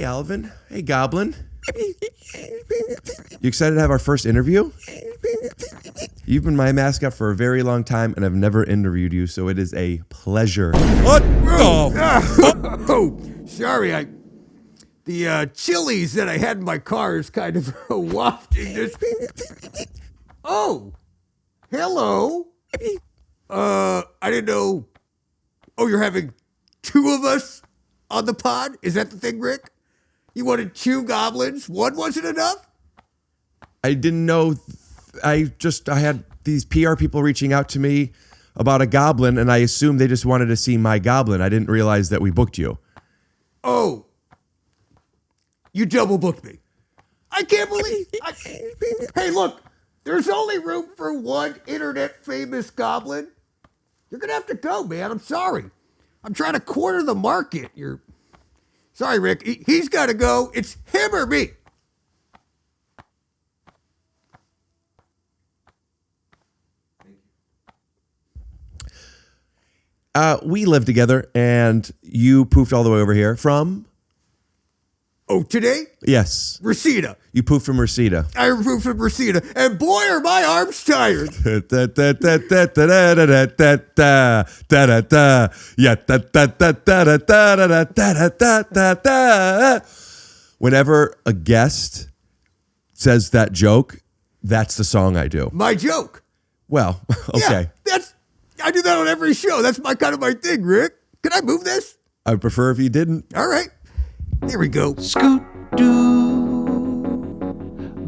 Hey, Alvin. Hey, Goblin. You excited to have our first interview? You've been my mascot for a very long time, and I've never interviewed you, so it is a pleasure. What the? Oh, sorry, the chilies that I had in my car is kind of wafting this. Oh, hello. I didn't know. Oh, you're having two of us on the pod? Is that the thing, Rick? You wanted two goblins? One wasn't enough? I didn't know. I had these PR people reaching out to me about a goblin, and I assumed they just wanted to see my goblin. I didn't realize that we booked you. Oh, you double booked me. I can't believe. Hey, look, there's only room for one internet famous goblin. You're gonna have to go, man. I'm sorry. I'm trying to corner the market. Sorry, Rick. He's got to go. It's him or me. We live together, and you poofed all the way over here from? Oh, today? Yes. Receda. You poofed from Receda. I poofed from Receda, and boy, are my arms tired. Whenever a guest says that joke, that's the song I do. My joke. Well, okay. Yeah, I do that on every show. That's my thing, Rick. Can I move this? I would prefer if you didn't. All right. Here we go. Scoot doo,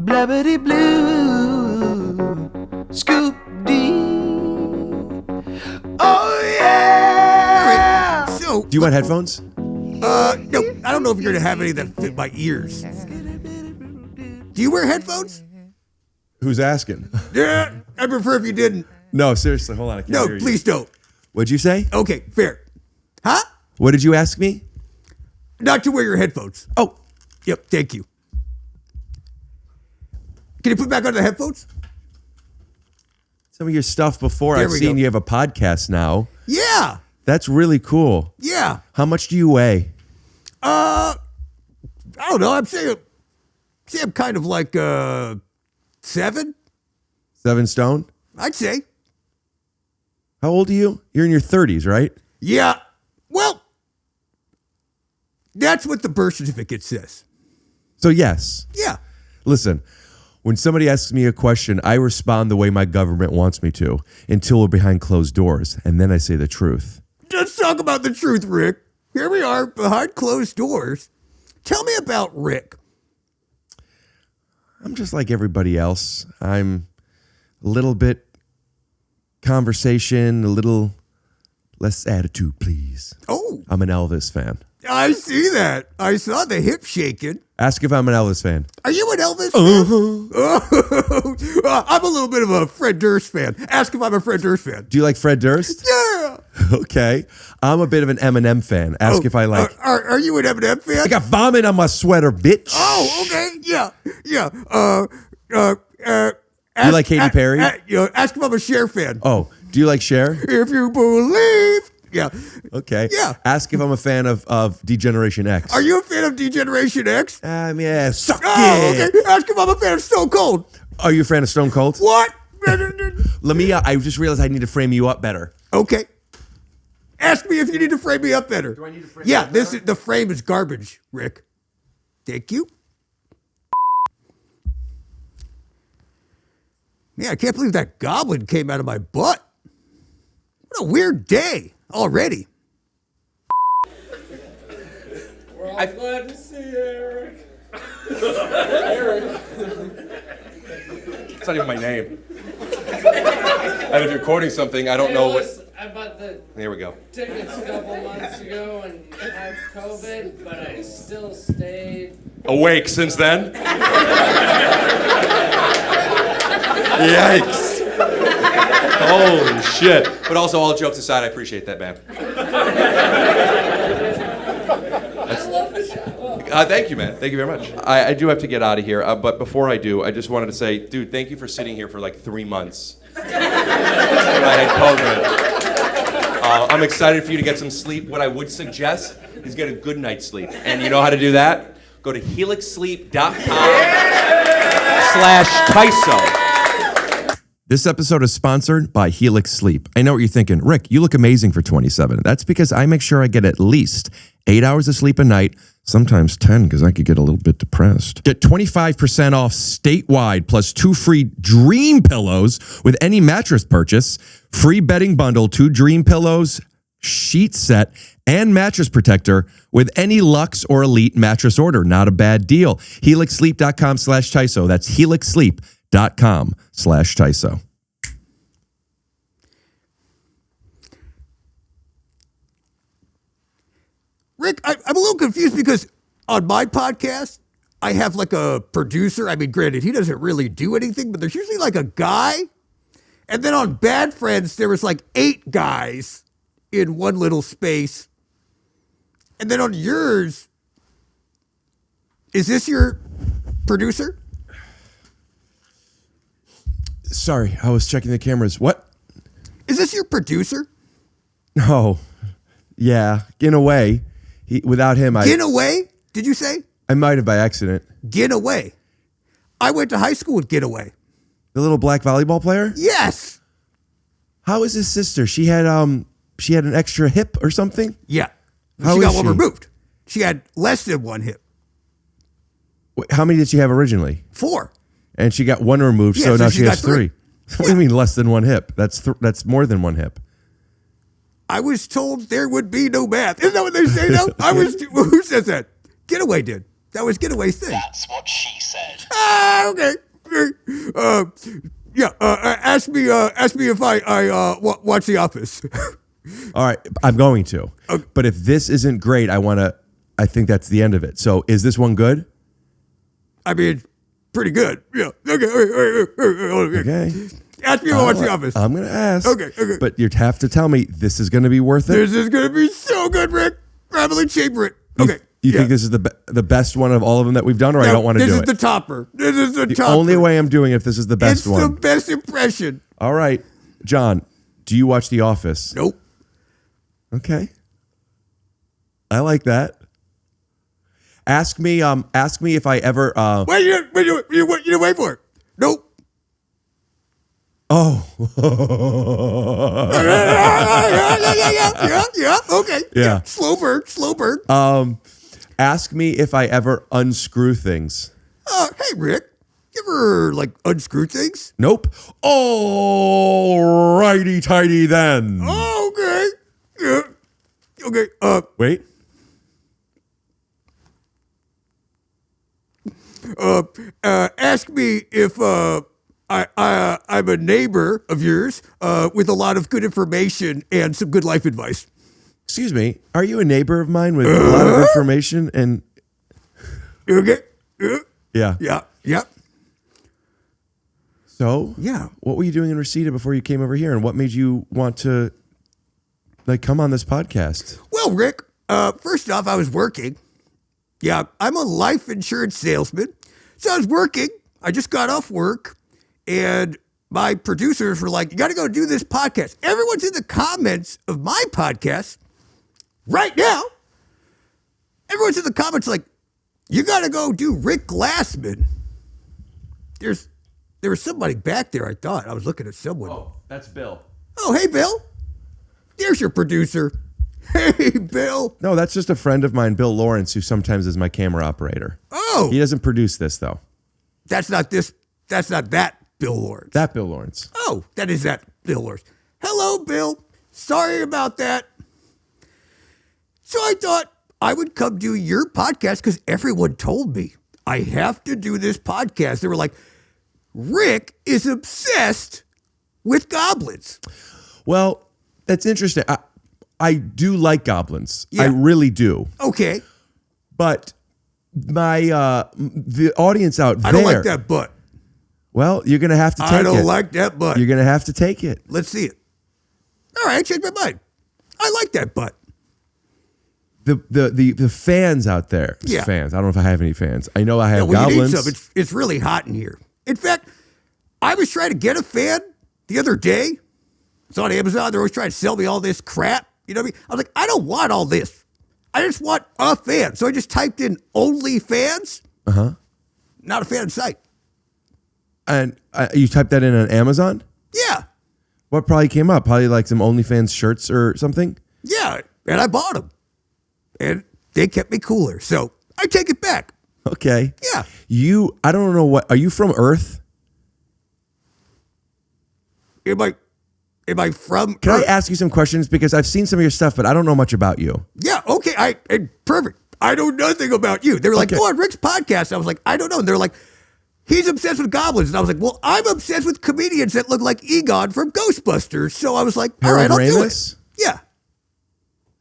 blabbity blue, scoop dee. Oh yeah. All right. So, do you want headphones? No. I don't know if you're gonna have any that fit my ears. Do you wear headphones? Who's asking? Yeah. I prefer if you didn't. No, seriously. Hold on. I can't hear you. No, please don't. What'd you say? Okay, fair. Huh? What did you ask me? Not to wear your headphones. Oh. Yep, thank you. Can you put back on the headphones? Some of your stuff before. There I've we seen go. you have a podcast now. Yeah. That's really cool. Yeah. How much do you weigh? I don't know. I'm saying I'm kind of like 7. 7 stone? I'd say. How old are you? You're in your 30s, right? Yeah. Well, that's what the birth certificate says. So yes. Yeah. Listen, when somebody asks me a question, I respond the way my government wants me to until we're behind closed doors, and then I say the truth. Let's talk about the truth, Rick. Here we are behind closed doors. Tell me about Rick. I'm just like everybody else. I'm a little bit conversation, a little less attitude, please. Oh. I'm an Elvis fan. I see that. I saw the hip shaking. Ask if I'm an Elvis fan. Are you an Elvis fan? Oh, I'm a little bit of a Fred Durst fan. Ask if I'm a Fred Durst fan. Do you like Fred Durst? Yeah. Okay. I'm a bit of an Eminem fan. Ask if I like. Are you an Eminem fan? I got vomit on my sweater, bitch. Oh, okay. Yeah. Yeah. You like Katy Perry? Ask if I'm a Cher fan. Oh, do you like Cher? If you believe. Yeah. Okay. Yeah. Ask if I'm a fan of Degeneration X. Are you a fan of Degeneration X? Yeah, suck Oh, it. okay. Ask if I'm a fan of Stone Cold. Are you a fan of Stone Cold? What? Lamia, I just realized I need to frame you up better. Okay. Ask me if you need to frame me up better. Do I need to frame Yeah, you up better? the frame is garbage, Rick. Thank you. Man, I can't believe that goblin came out of my butt. What a weird day already. We're all glad to see you, Eric. Eric. It's not even my name. And if you're quoting something, I don't know what. I bought the Here we go. tickets a couple months ago and had COVID, but I still stayed. Awake since then? Yikes. Holy shit. But also, all jokes aside, I appreciate that, man. I love the show. Thank you, man. Thank you very much. I do have to get out of here, but before I do, I just wanted to say, dude, thank you for sitting here for like 3 months. When I had COVID. I'm excited for you to get some sleep. What I would suggest is get a good night's sleep. And you know how to do that? go to helixsleep.com/TYSO. This episode is sponsored by Helix Sleep. I know what you're thinking. Rick, you look amazing for 27. That's because I make sure I get at least 8 hours of sleep a night, sometimes 10 because I could get a little bit depressed. Get 25% off statewide plus 2 free dream pillows with any mattress purchase. Free bedding bundle, 2 dream pillows, sheet set, and mattress protector with any Luxe or Elite mattress order. Not a bad deal. HelixSleep.com/TYSO. That's HelixSleep.com/TYSO. Rick, I'm a little confused because on my podcast, I have like a producer. I mean, granted, he doesn't really do anything, but there's usually like a guy. And then on Bad Friends, there was like 8 guys in one little space. And then on yours, is this your producer? Sorry, I was checking the cameras. What? Is this your producer? Oh, yeah, in a way. Without him, Get away? Did you say? I might have by accident. Get away. I went to high school with Get Away. The little black volleyball player? Yes. How is his sister? She had an extra hip or something? Yeah. How she got is one she? removed. She had less than 1 hip. Wait, how many did she have originally? 4. And she got 1 removed, Yeah, so so now she she got has 3. What do you mean less than 1 hip? That's more than 1 hip. I was told there would be no math. Isn't that what they say now? Who says that? Getaway did. That was Getaway's thing. That's what she said. Ah, okay. Ask me if I watch The Office. All right, I'm going to. Okay. But if this isn't great, I think that's the end of it. So is this one good? I mean, pretty good. Yeah. Okay. Okay. Ask me if I watch The Office. I'm going to ask. Okay. But you have to tell me this is going to be worth it. This is going to be so good, Rick. Grab a chamber it. Okay. You think this is the best one of all of them that we've done, or I don't want to do it? This is the topper. This is the topper. Only way I'm doing it if this is the best one. It's the best impression. All right. John, do you watch The Office? Nope. Okay. I like that. Ask me if I ever Wait, you wait for it. Nope. Oh. Yeah. Okay. Yeah. Slow burn. Ask me if I ever unscrew things. Hey, Rick. You ever, unscrew things? Nope. All righty tighty then. Okay. Yeah. Okay. Wait. Ask me if, I'm a neighbor of yours with a lot of good information and some good life advice. Excuse me. Are you a neighbor of mine with a lot of information and? Okay. Yeah. Yeah. So Yeah. what were you doing in Receda before you came over here, and what made you want to come on this podcast? Well, Rick, first off, I was working. Yeah, I'm a life insurance salesman. So I was working. I just got off work, and my producers were like, you got to go do this podcast. Everyone's in the comments of my podcast right now. Everyone's in the comments like, you got to go do Rick Glassman. There was somebody back there, I thought. I was looking at someone. Oh, that's Bill. Oh, hey, Bill. There's your producer. Hey, Bill. No, that's just a friend of mine, Bill Lawrence, who sometimes is my camera operator. Oh. He doesn't produce this, though. That's not that Bill Lawrence. That Bill Lawrence. Oh, that is that Bill Lawrence. Hello, Bill. Sorry about that. So I thought I would come do your podcast because everyone told me I have to do this podcast. They were like, Rick is obsessed with goblins. Well, that's interesting. I do like goblins. Yeah. I really do. Okay. But the audience out there. I don't like that butt. Well, you're going to have to take it. I don't like that butt. You're going to have to take it. Let's see it. All right, I changed my mind. I like that butt. The fans out there. Yeah. Fans. I don't know if I have any fans. I know I have Well, you need goblins. some. It's really hot in here. In fact, I was trying to get a fan the other day. It's on Amazon. They're always trying to sell me all this crap. You know what I mean? I was like, I don't want all this. I just want a fan. So I just typed in OnlyFans. Not a fan site. And you typed that in on Amazon? Yeah. What probably came up? Probably like some OnlyFans shirts or something? Yeah. And I bought them. And they kept me cooler. So I take it back. Okay. Yeah. I don't know what, are you from Earth? Am I from Can Earth? I ask you some questions? Because I've seen some of your stuff, but I don't know much about you. Yeah, okay. Perfect. I know nothing about you. They were like, Okay. go on Rick's podcast. I was like, I don't know. And they're like, he's obsessed with goblins. And I was like, well, I'm obsessed with comedians that look like Egon from Ghostbusters. So I was like, all right, I'll do it. Ramis? Yeah.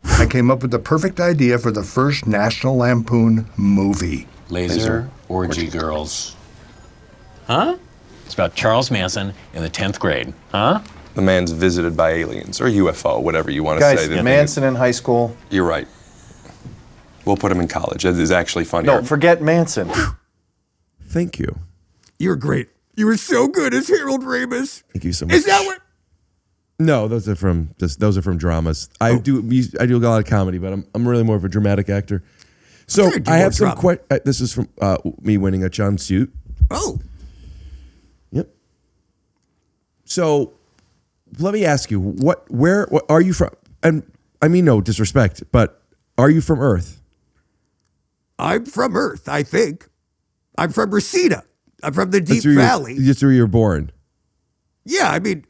I came up with the perfect idea for the first National Lampoon movie. Laser Orgy Girls. Huh? It's about Charles Manson in the 10th grade. Huh? The man's visited by aliens or UFO, whatever you want to Guys, say. The thing Manson in high school. You're right. We'll put him in college. That is actually funny. No, forget Manson. Thank you. You're great. You were so good as Harold Ramis. Thank you so much. Is that what? No, those are from dramas. I do a lot of comedy, but I'm really more of a dramatic actor. So Sure, do I more have some drama. this is from me winning a jumpsuit. Oh, Yep. So let me ask you, what are you from? And I mean no disrespect, but are you from Earth? I'm from Earth, I think. I'm from Receda. I'm from the Deep Valley. That's where you're born. Yeah, I mean,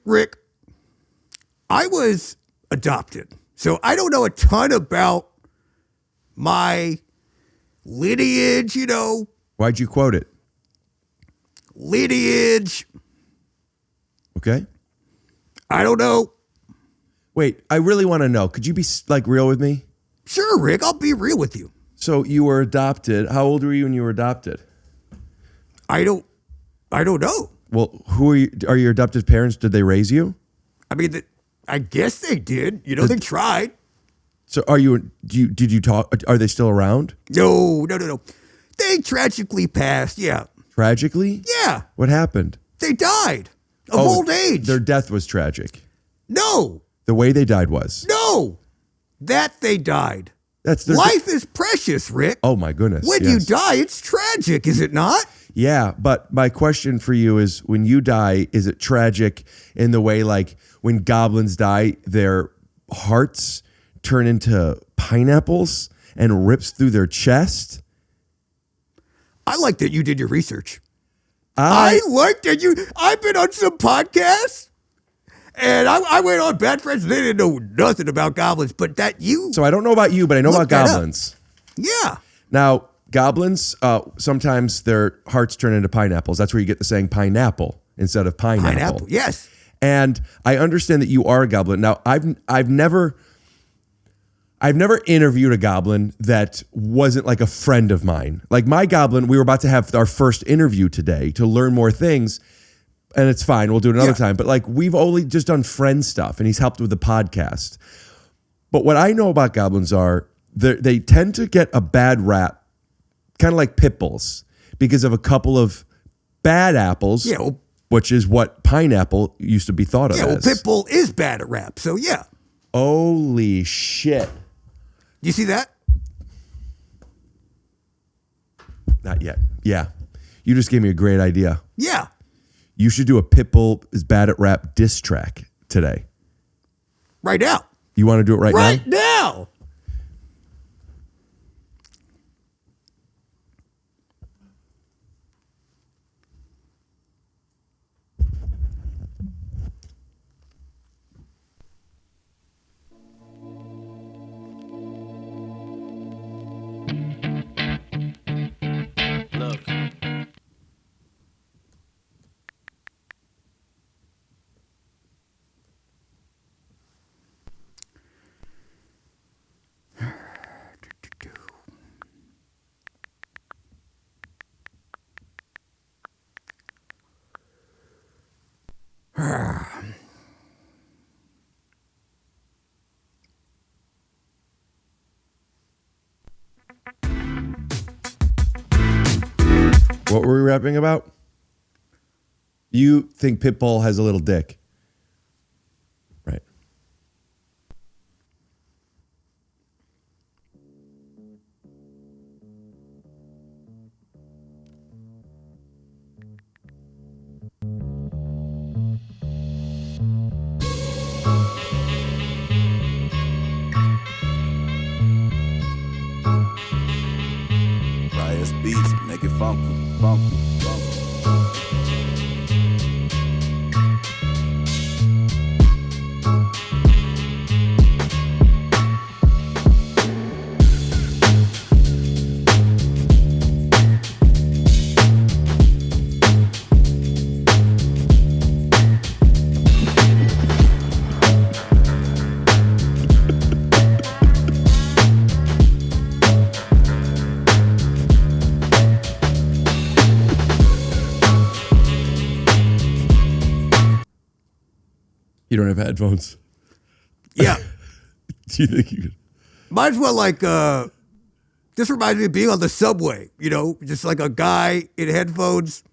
Rick, I was adopted. So I don't know a ton about my lineage, Why'd you quote it? lineage. Okay. I don't know. Wait, I really want to know. Could you be like real with me? Sure, Rick, I'll be real with you. So you were adopted. How old were you when you were adopted? I don't know. Well, who are your adopted parents? Did they raise you? I mean, I guess they did. They tried. So did you talk? Are they still around? No. They tragically passed, yeah. Tragically? Yeah, What happened? they died of old age. Their death was tragic. No, The way they died was. no, that they died. That's their Life is precious, Rick. Oh my goodness. When you yes. die, it's tragic, is it not? Yeah, but my question for you is when you die, is it tragic in the way like when goblins die, their hearts turn into pineapples and rips through their chest? I like that you did your research. I like that I've been on some podcasts and I went on Bad Friends. They didn't know nothing about goblins, but So I don't know about you, but I know about Look that up. goblins. Yeah. Now, goblins, sometimes their hearts turn into pineapples. That's where you get the saying pineapple instead of pineapple. Pineapple, yes. And I understand that you are a goblin. Now, I've never interviewed a goblin that wasn't like a friend of mine. Like my goblin, we were about to have our first interview today to learn more things. And it's fine. We'll do it another time. But like we've only just done friend stuff and he's helped with the podcast. But what I know about goblins are they tend to get a bad rap, kind of like Pitbulls, because of a couple of bad apples, which is what pineapple used to be thought of as. Pitbull is bad at rap, so yeah. Holy shit. You see that? Not yet. Yeah. You just gave me a great idea. Yeah. You should do a Pitbull is bad at rap diss track today. Right now. You want to do it right now? Right now. Look. What were we rapping about? You think Pitbull has a little dick. Right. You don't have headphones. Yeah. Do you think you could? Might as well, like, this reminds me of being on the subway, you know, just like a guy in headphones,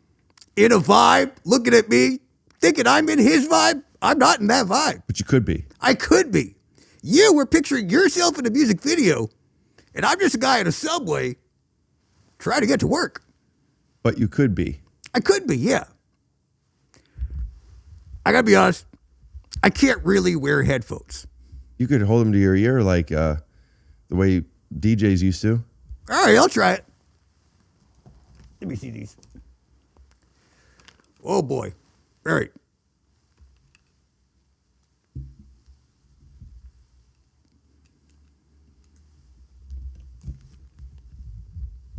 in a vibe, looking at me, thinking I'm in his vibe. I'm not in that vibe. But you could be. I could be. You were picturing yourself in a music video, and I'm just a guy in a subway trying to get to work. But you could be. I could be, yeah. I gotta be honest, I can't really wear headphones. You could hold them to your ear like the way DJs used to. All right, I'll try it. Let me see these. Oh, boy. All right.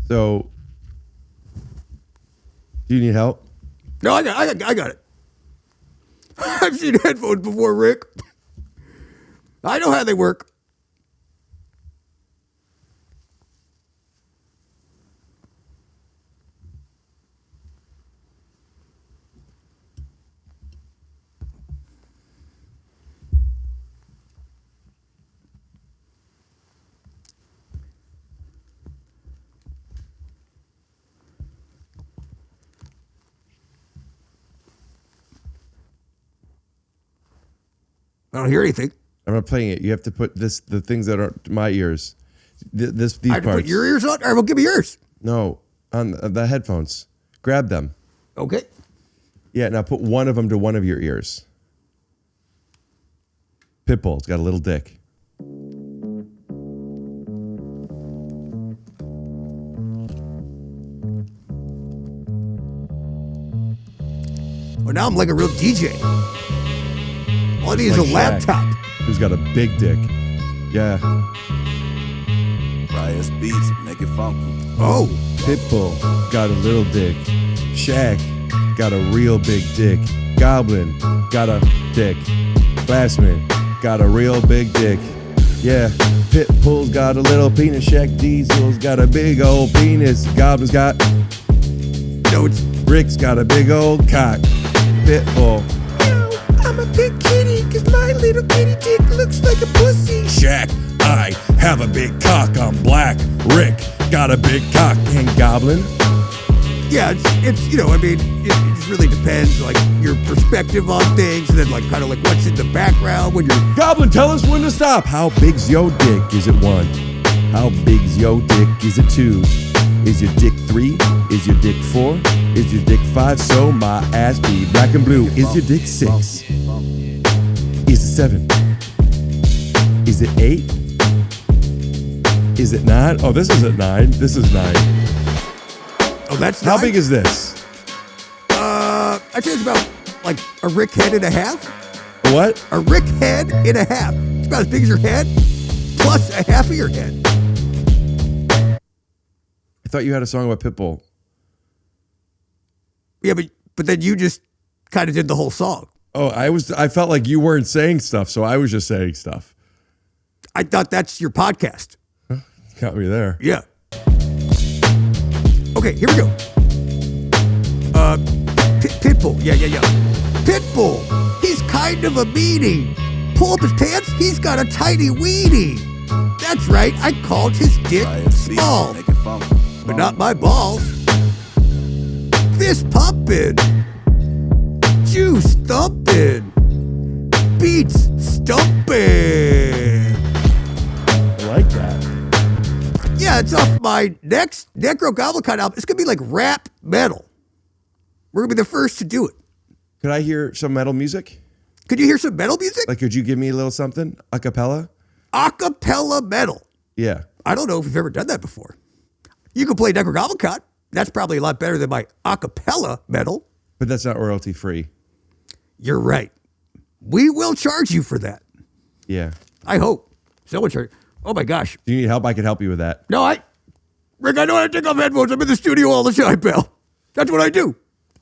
So, do you need help? No, I got it. I've seen headphones before, Rick. I know how they work. I don't hear anything. I'm not playing it. You have to put the things that are my ears. These I have to parts. put your ears on? All right, well, give me yours. No, on the headphones. Grab them. Okay. Yeah, now put one of them to one of your ears. Pitbull's got a little dick. Well, now I'm like a real DJ. All I need is a Shaq, laptop. Who's got a big dick. Yeah. Riot's beats, make it funky. Oh. Pitbull got a little dick. Shaq got a real big dick. Goblin got a dick. Glassman got a real big dick. Yeah, Pitbull's got a little penis. Shaq Diesel's got a big old penis. Goblin's got Notes. Rick's got a big old cock. Pitbull. I'm a big kitty, cause my little kitty dick looks like a pussy. Shaq, I have a big cock. I'm black. Rick got a big cock. And Goblin? Yeah, it's you know, I mean, it just really depends, like, your perspective on things, and then, like, kind of like what's in the background when you're... Goblin, tell us when to stop. How big's your dick? Is it 1? How big's your dick? Is it 2? Is your dick 3? Is your dick 4? Is your dick 5? So my ass be black and blue. Is your dick 6? Is it 7? Is it 8? Is it 9? Oh, this isn't 9. This is 9. Oh, that's How 9? big is this? I'd say it's about, like, a Rick head and a half. What? A Rick head and a half. It's about as big as your head, plus a half of your head. I thought you had a song about Pitbull. Yeah, but then you just kind of did the whole song. Oh, I felt like you weren't saying stuff, so I was just saying stuff. I thought that's your podcast. Got me there. Yeah. Okay, here we go. Pitbull. Yeah. Pitbull. He's kind of a meanie. Pull up his pants, he's got a tiny weenie. That's right, I called his dick small. But not my balls. Fist pumping. Juice thumping. Beats stumping. I like that. Yeah, it's off my next Nekrogoblikon album. It's going to be like rap metal. We're going to be the first to do it. Could I hear some metal music? Could you hear some metal music? Like, could you give me a little something? A cappella? Acapella metal. Yeah. I don't know if you've ever done that before. You can play Nekrogoblikon. that's probably a lot better than my a cappella metal. But that's not royalty free. You're right. We will charge you for that. Yeah. I hope. Someone charge. Oh my gosh. Do you need help? I can help you with that. No, Rick, I know how to take off headphones. I'm in the studio all the time, pal. That's what I do.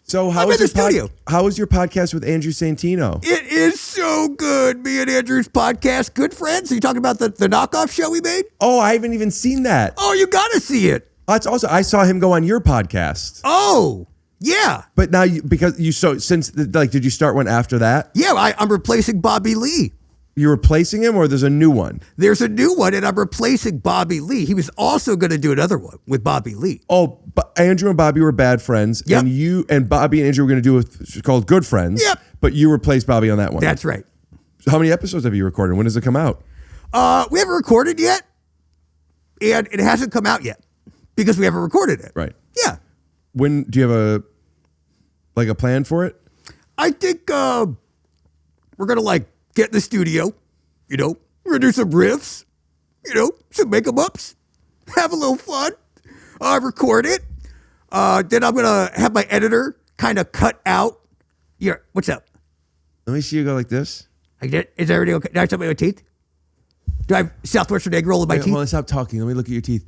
So I'm in the studio. How was your podcast with Andrew Santino? It is so good. Me and Andrew's podcast, good friends. Are you talking about the knockoff show we made? Oh, I haven't even seen that. Oh, you got to see it. That's also, I saw him go on your podcast. Oh, yeah. But now, did you start one after that? Yeah, I'm replacing Bobby Lee. You're replacing him, or there's a new one? There's a new one, and I'm replacing Bobby Lee. He was also going to do another one with Bobby Lee. Oh, but Andrew and Bobby were bad friends, yep. And you and Bobby and Andrew were going to do it called Good Friends. Yep. But you replaced Bobby on that one. That's right. How many episodes have you recorded? When does it come out? We haven't recorded yet, and it hasn't come out yet because we haven't recorded it. Right. Yeah. When do you have a plan for it? I think we're gonna get in the studio. We're gonna do some riffs. Some make-em-ups, have a little fun. Record it. Then I'm gonna have my editor kind of cut out. What's up? Let me see you go like this. Is everything okay? Did I show my teeth? Do I have Southwestern egg roll in my teeth? Well, stop talking. Let me look at your teeth.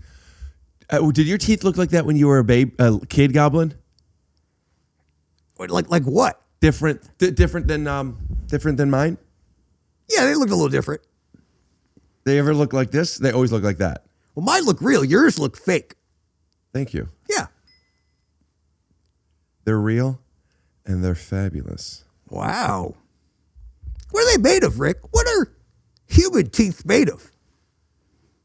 Did your teeth look like that when you were a kid goblin? Like what? Different than mine? Yeah, they looked a little different. They ever look like this? They always look like that. Well, mine look real. Yours look fake. Thank you. Yeah. They're real and they're fabulous. Wow. What are they made of, Rick? What are human teeth made of?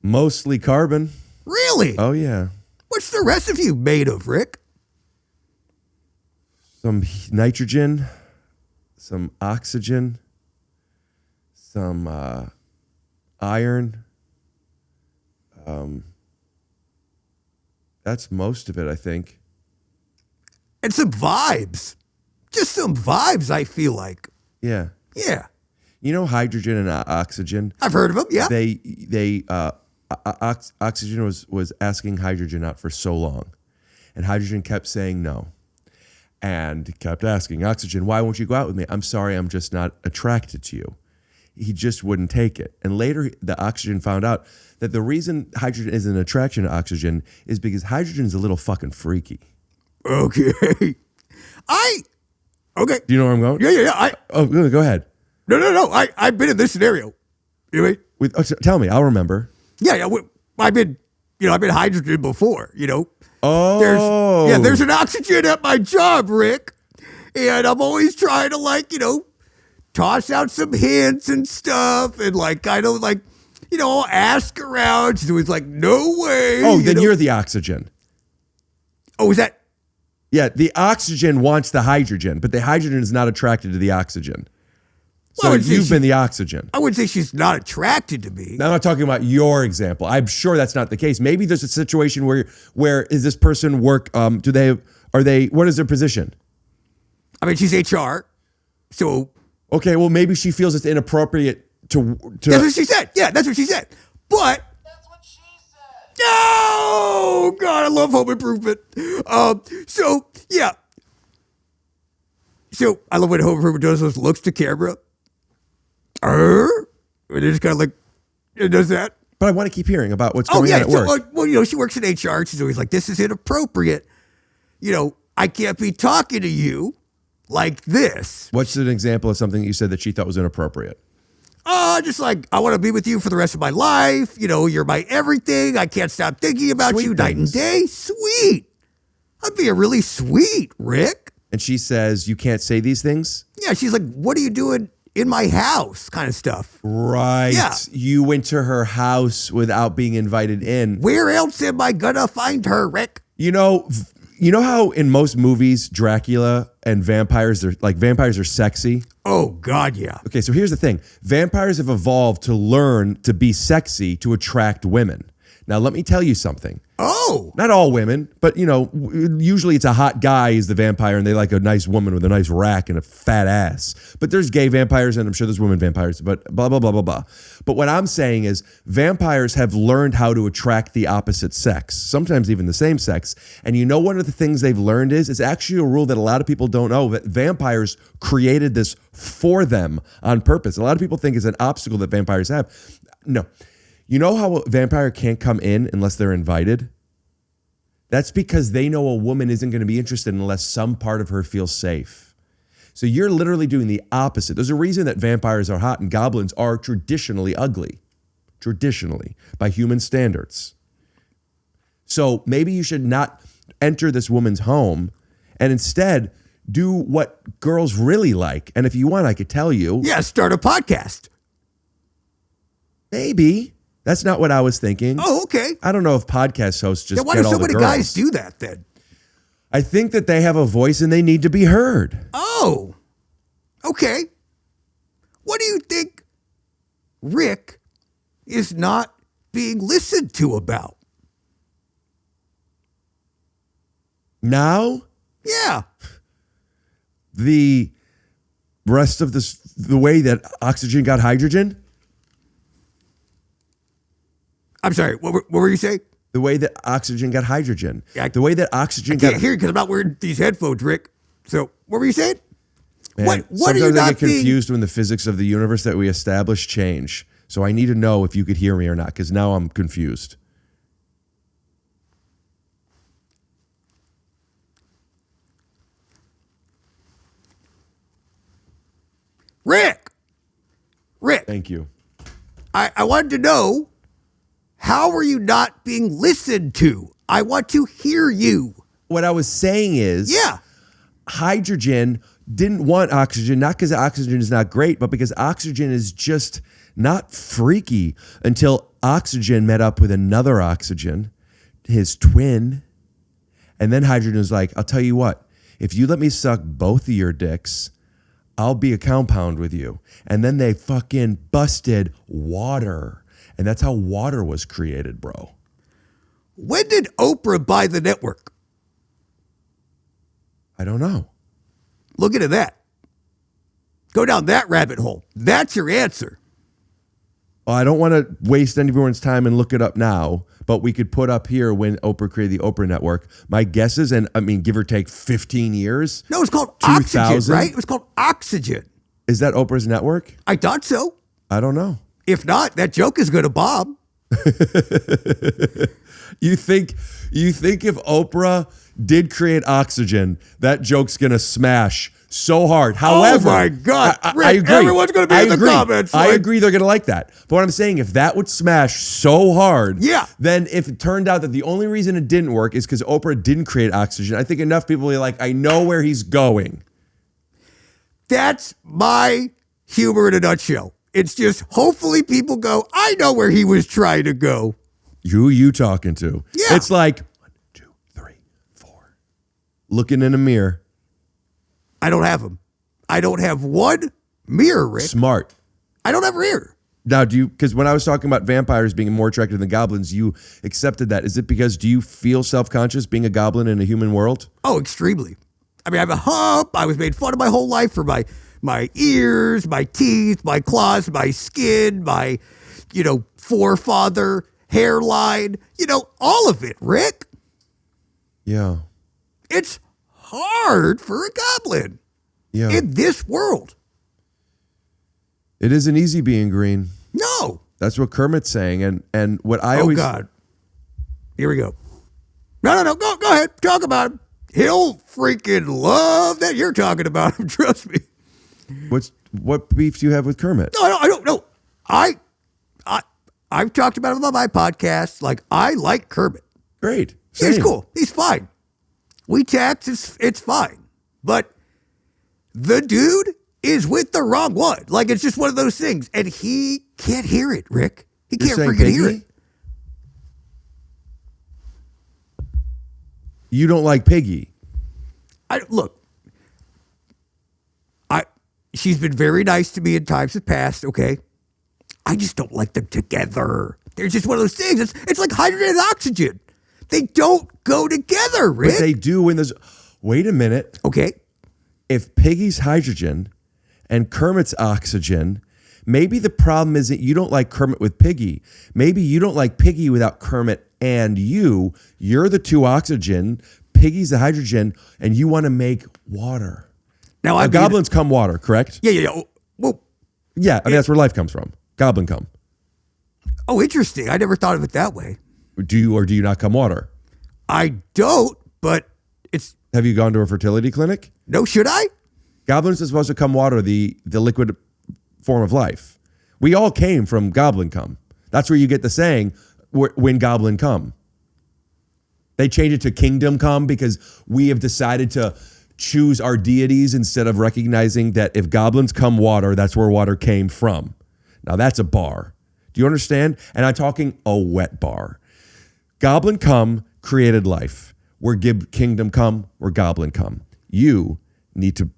Mostly carbon. Really? Oh, yeah. What's the rest of you made of, Rick? Some nitrogen, some oxygen, some iron. That's most of it, I think. And some vibes. Just some vibes, I feel like. Yeah. Yeah. You know hydrogen and oxygen? I've heard of them, yeah. Oxygen was asking hydrogen out for so long. And hydrogen kept saying no. And kept asking, oxygen, why won't you go out with me? I'm sorry, I'm just not attracted to you. He just wouldn't take it. And later, the oxygen found out that the reason hydrogen is an attraction to oxygen is because hydrogen is a little fucking freaky. Okay. Okay. Do you know where I'm going? Yeah. Go ahead. No. I've been in this scenario. You know what I mean? Tell me, I'll remember. Yeah. I've been hydrogen before, Oh. There's an oxygen at my job, Rick. And I'm always trying to toss out some hints and stuff and ask around. She's always like, no way. Oh, then you're the oxygen. Oh, is that? Yeah, the oxygen wants the hydrogen, but the hydrogen is not attracted to the oxygen. So you've been the oxygen. I wouldn't say she's not attracted to me. Now, I'm not talking about your example. I'm sure that's not the case. Maybe there's a situation where is this person work? What is their position? I mean, she's HR. So. Okay, well, maybe she feels it's inappropriate to. That's what she said. Yeah, that's what she said. But. That's what she said. Oh, God, I love home improvement. So I love when home improvement does those looks to camera. And it just kind of it does that. But I want to keep hearing about what's going on at work. She works in HR. She's always like, this is inappropriate. I can't be talking to you like this. What's an example of something that you said that she thought was inappropriate? Just I want to be with you for the rest of my life. You're my everything. I can't stop thinking about Sweet you night and day. Sweet. I'm being really sweet, Rick. And she says, you can't say these things? Yeah, she's like, what are you doing in my house kind of stuff? Right. Yeah. You went to her house without being invited in. Where else am I going to find her, Rick? You know how in most movies, Dracula and vampires are sexy? Oh, God, yeah. Okay, so here's the thing. Vampires have evolved to learn to be sexy to attract women. Now, let me tell you something. Oh. Not all women, but usually it's a hot guy is the vampire and they like a nice woman with a nice rack and a fat ass. But there's gay vampires and I'm sure there's women vampires, but blah, blah, blah, blah, blah. But what I'm saying is vampires have learned how to attract the opposite sex, sometimes even the same sex. And one of the things they've learned is actually a rule that a lot of people don't know, that vampires created this for them on purpose. A lot of people think it's an obstacle that vampires have. No. You know how a vampire can't come in unless they're invited? That's because they know a woman isn't going to be interested unless some part of her feels safe. So you're literally doing the opposite. There's a reason that vampires are hot and goblins are traditionally ugly. Traditionally, by human standards. So maybe you should not enter this woman's home and instead do what girls really like. And if you want, I could tell you. Yeah, start a podcast. Maybe. That's not what I was thinking. Oh, okay. I don't know if podcast hosts just Why get do all so the many girls. guys do that then? I think that they have a voice and they need to be heard. Oh, okay. What do you think Rick is not being listened to about? Now? Yeah. The rest of the way that oxygen got hydrogen? I'm sorry, what were you saying? The way that oxygen got hydrogen. Yeah, the way that oxygen I got... can't hear you because I'm not wearing these headphones, Rick. So, what were you saying? Man, What are sometimes you I not get confused when the physics of the universe that we establish change. So I need to know if you could hear me or not, because now I'm confused. Rick! Thank you. I wanted to know, how are you not being listened to? I want to hear you. What I was saying is... Yeah. Hydrogen didn't want oxygen, not because oxygen is not great, but because oxygen is just not freaky until oxygen met up with another oxygen, his twin. And then hydrogen was like, I'll tell you what, if you let me suck both of your dicks, I'll be a compound with you. And then they fucking busted water. And that's how water was created, bro. When did Oprah buy the network? I don't know. Look into that. Go down that rabbit hole. That's your answer. Well, I don't want to waste everyone's time and look it up now, but we could put up here when Oprah created the Oprah Network. My guess is, and I mean, give or take 15 years. No, it's called 2000? Oxygen, right? It was called Oxygen. Is that Oprah's network? I thought so. I don't know. If not, that joke is going to bomb. You think if Oprah did create Oxygen, that joke's going to smash so hard. However, oh my God, I Rick, agree. everyone's going to be in the comments. I agree they're going to like that. But what I'm saying, if that would smash so hard, yeah. Then if it turned out that the only reason it didn't work is because Oprah didn't create Oxygen, I think enough people will be like, I know where he's going. That's my humor in a nutshell. It's just hopefully people go, I know where he was trying to go. Who you talking to? Yeah. It's like 1, 2, 3, 4. Looking in a mirror. I don't have them. I don't have one mirror, Rick. Smart. I don't have a mirror. Now, because when I was talking about vampires being more attractive than goblins, you accepted that. Is it because do you feel self-conscious being a goblin in a human world? Oh, extremely. I mean, I have a hump. I was made fun of my whole life for my ears, my teeth, my claws, my skin, my, forefather hairline, all of it, Rick. Yeah. It's hard for a goblin in this world. It isn't easy being green. No. That's what Kermit's saying. And what I always... Oh, God. Here we go. No. Go ahead. Talk about him. He'll freaking love that you're talking about him. Trust me. What beef do you have with Kermit? No, I don't know. I've talked about him on my podcast. Like, I like Kermit. Great. Yeah, he's cool. He's fine. We text. It's fine. But the dude is with the wrong one. Like, it's just one of those things. And he can't hear it, Rick. He can't freaking hear it. You don't like Piggy. She's been very nice to me in times past, okay? I just don't like them together. They're just one of those things. It's like hydrogen and oxygen. They don't go together, Rick. But they do when there's. Wait a minute. Okay. If Piggy's hydrogen and Kermit's oxygen, maybe the problem isn't you don't like Kermit with Piggy. Maybe you don't like Piggy without Kermit and you. You're the two oxygen, Piggy's the hydrogen, and you want to make water. Now, goblins come water, correct? Yeah. Well, yeah, I mean, that's where life comes from. Goblin come. Oh, interesting. I never thought of it that way. Do you or do you not come water? I don't, but it's... Have you gone to a fertility clinic? No, should I? Goblins are supposed to come water, the liquid form of life. We all came from goblin cum. That's where you get the saying, when goblin come. They changed it to kingdom come because we have decided to choose our deities instead of recognizing that if goblins come water, that's where water came from. Now that's a bar. Do you understand? And I'm talking a wet bar. Goblin cum created life. We're kingdom come, we're goblin come. You need to,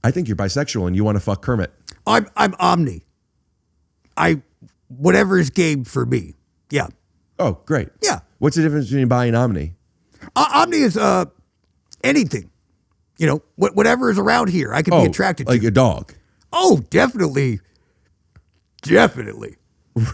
I think you're bisexual and you want to fuck Kermit. I'm omni. Whatever is game for me. Yeah. Oh, great. Yeah. What's the difference between bi and omni? Omni is anything. You know, whatever is around here, I can be attracted to. Like a dog. Oh, definitely. Definitely.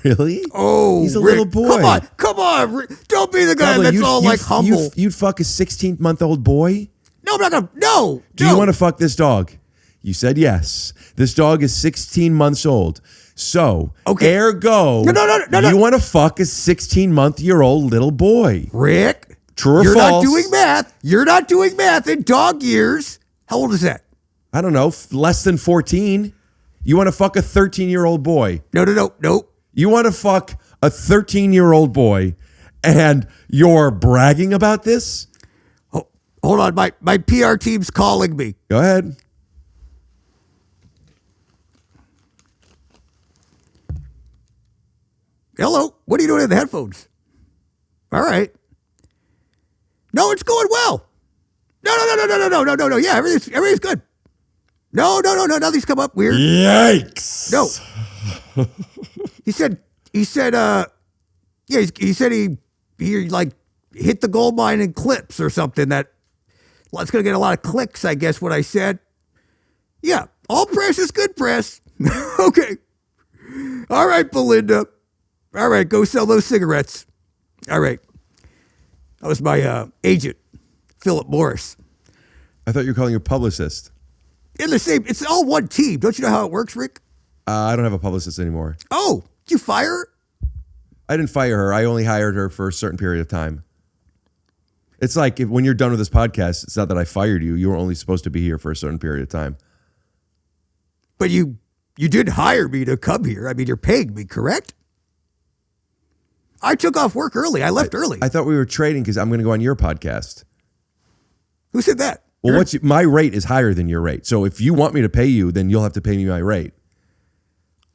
Really? Oh, he's a Rick, little boy. Come on, Rick. Don't be the guy Goblin, that's all like humble. You'd fuck a 16-month-old boy? No, I'm not gonna. No. Do you want to fuck this dog? You said yes. This dog is 16 months old. So, ergo, No. You want to fuck a 16-month-year-old little boy. Rick, true or you're false? Not doing math. You're not doing math in dog years. How old is that? I don't know. Less than 14. You want to fuck a 13-year-old boy? No. You want to fuck a 13-year-old boy and you're bragging about this? Oh, hold on. My PR team's calling me. Go ahead. Hello. What are you doing in the headphones? All right. No, it's going well. No. Yeah, everything's good. No. Nothing's come up weird. Yikes. No. He said, he said he like hit the gold mine in clips or something well, it's going to get a lot of clicks, I guess, what I said. Yeah, all press is good press. Okay. All right, Belinda. All right, go sell those cigarettes. All right. That was my agent, Philip Morris. I thought you were calling your publicist. It's all one team. Don't you know how it works, Rick? I don't have a publicist anymore. Oh, did you fire her? I didn't fire her. I only hired her for a certain period of time. It's like when you're done with this podcast, it's not that I fired you. You were only supposed to be here for a certain period of time. But you did hire me to come here. I mean, you're paying me, correct? I took off work early. I left early. I thought we were trading because I'm going to go on your podcast. Who said that? Well, my rate is higher than your rate. So if you want me to pay you, then you'll have to pay me my rate.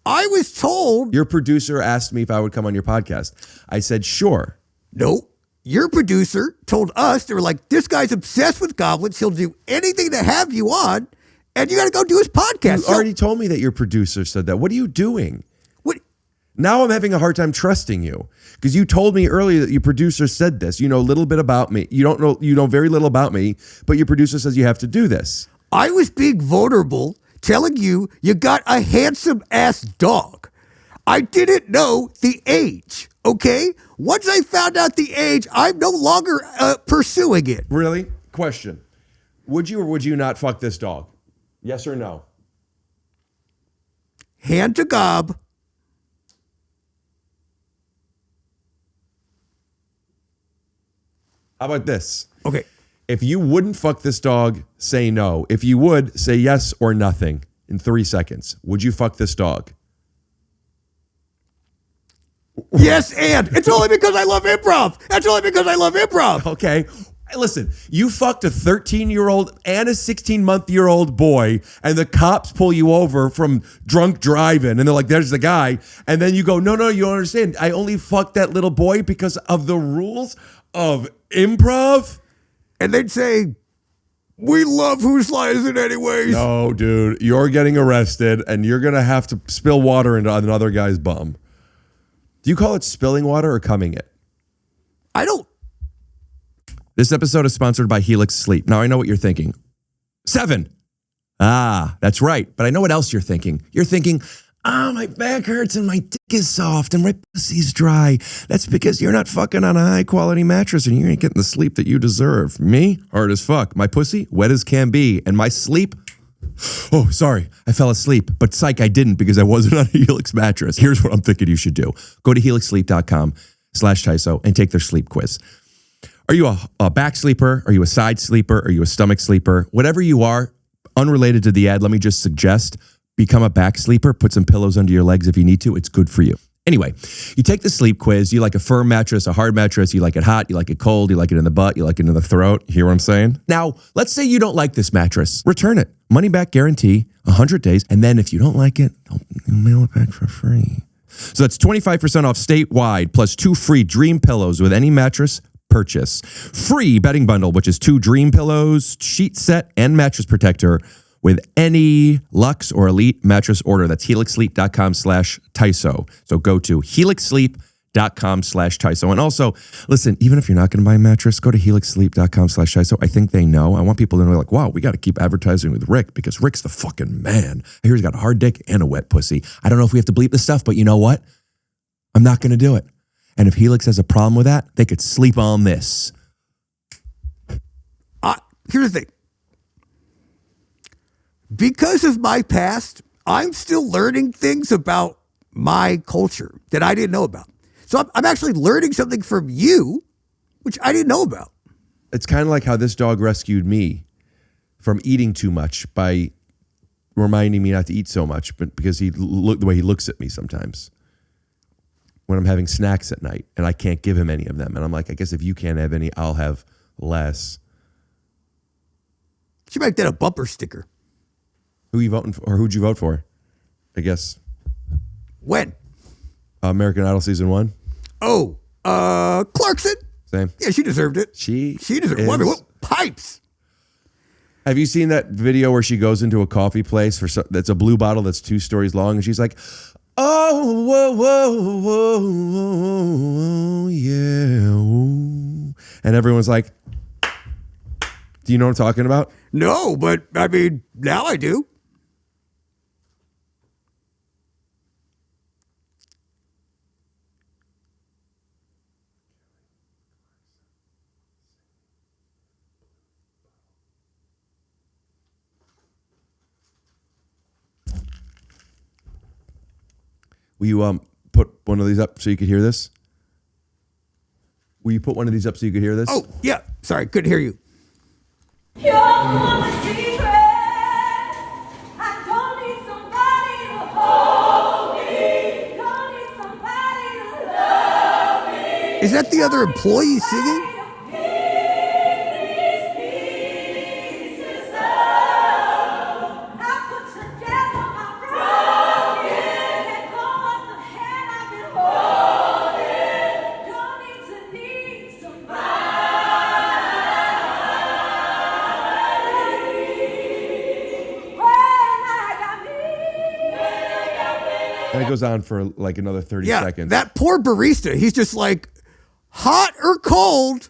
I was told. Your producer asked me if I would come on your podcast. I said, sure. No. Your producer told us, they were like, this guy's obsessed with goblins. He'll do anything to have you on, and you got to go do his podcast. You already told me that your producer said that. What are you doing? What? Now I'm having a hard time trusting you because you told me earlier that your producer said this. You know a little bit about me. You know very little about me, but your producer says you have to do this. I was being vulnerable, telling you got a handsome ass dog. I didn't know the age, okay? Once I found out the age, I'm no longer pursuing it. Really? Question. Would you or would you not fuck this dog? Yes or no? Hand to gob. How about this? Okay. If you wouldn't fuck this dog, say no. If you would, say yes or nothing in 3 seconds. Would you fuck this dog? Yes, and it's only because I love improv. That's only because I love improv. Okay. Listen, you fucked a 13-year-old and a 16-month-year-old boy, and the cops pull you over from drunk driving, and they're like, there's the guy. And then you go, no, you don't understand. I only fucked that little boy because of the rules of improv. And they'd say, we love Whose Line Is It Anyways? No, dude, you're getting arrested, and you're going to have to spill water into another guy's bum. Do you call it spilling water or coming it? I don't. This episode is sponsored by Helix Sleep. Now, I know what you're thinking. 7. Ah, that's right. But I know what else you're thinking. You're thinking, my back hurts and my dick is soft and my pussy's dry. That's because you're not fucking on a high-quality mattress and you ain't getting the sleep that you deserve. Me? Hard as fuck. My pussy? Wet as can be. And my sleep? Oh, sorry. I fell asleep. But psych, I didn't because I wasn't on a Helix mattress. Here's what I'm thinking you should do. Go to helixsleep.com/TYSO and take their sleep quiz. Are you a back sleeper? Are you a side sleeper? Are you a stomach sleeper? Whatever you are, unrelated to the ad, let me just suggest become a back sleeper. Put some pillows under your legs if you need to. It's good for you. Anyway, you take the sleep quiz. You like a firm mattress, a hard mattress. You like it hot. You like it cold. You like it in the butt. You like it in the throat. Hear what I'm saying? Now, let's say you don't like this mattress. Return it. Money back guarantee, 100 days. And then if you don't like it, they'll mail it back for free. So that's 25% off statewide plus 2 free dream pillows with any mattress purchase. Free bedding bundle, which is 2 dream pillows, sheet set, and mattress protector with any Luxe or Elite mattress order. That's helixsleep.com/TYSO. So go to helixsleep.com/TYSO. And also, listen, even if you're not going to buy a mattress, go to helixsleep.com/TYSO. I think they know. I want people to know, like, wow, we got to keep advertising with Rick because Rick's the fucking man. I hear he's got a hard dick and a wet pussy. I don't know if we have to bleep this stuff, but you know what? I'm not going to do it. And if Helix has a problem with that, they could sleep on this. Here's the thing. Because of my past, I'm still learning things about my culture that I didn't know about. So I'm actually learning something from you, which I didn't know about. It's kind of like how this dog rescued me from eating too much by reminding me not to eat so much, but because the way he looks at me sometimes. When I'm having snacks at night and I can't give him any of them. And I'm like, I guess if you can't have any, I'll have less. You should make that a bumper sticker. Who you voting for, or who'd you vote for? I guess. When? American Idol season 1. Oh, Clarkson. Same. Yeah, she deserved it. She deserved it. I mean, what pipes? Have you seen that video where she goes into a coffee place that's a blue bottle that's 2 stories long and she's like, oh, whoa, whoa, whoa, yeah. Whoa. And everyone's like, do you know what I'm talking about? No, but I mean, now I do. Will you put one of these up so you could hear this? Will you put one of these up so you could hear this? Oh, yeah. Sorry, couldn't hear you. You're my secret. I don't need somebody to hold me. Don't need somebody to love me. Is that the other employee singing? And it goes on for like another 30 seconds. That poor barista, he's just like, hot or cold?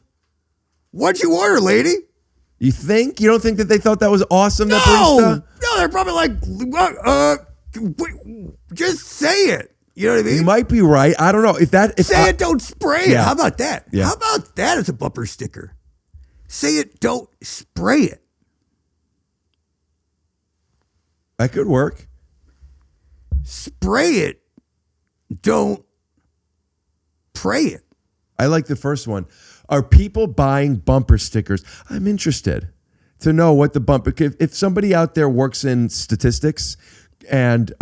What'd you order, lady? You think? You don't think that they thought that was awesome, that No, barista? they're probably like, just say it. You know what I mean? You might be right. I don't know. Say it, don't spray it. Yeah. How about that? Yeah. How about that as a bumper sticker? Say it, don't spray it. That could work. Spray it, don't pray it. I like the first one. Are people buying bumper stickers? I'm interested to know what the bumper, if somebody out there works in statistics and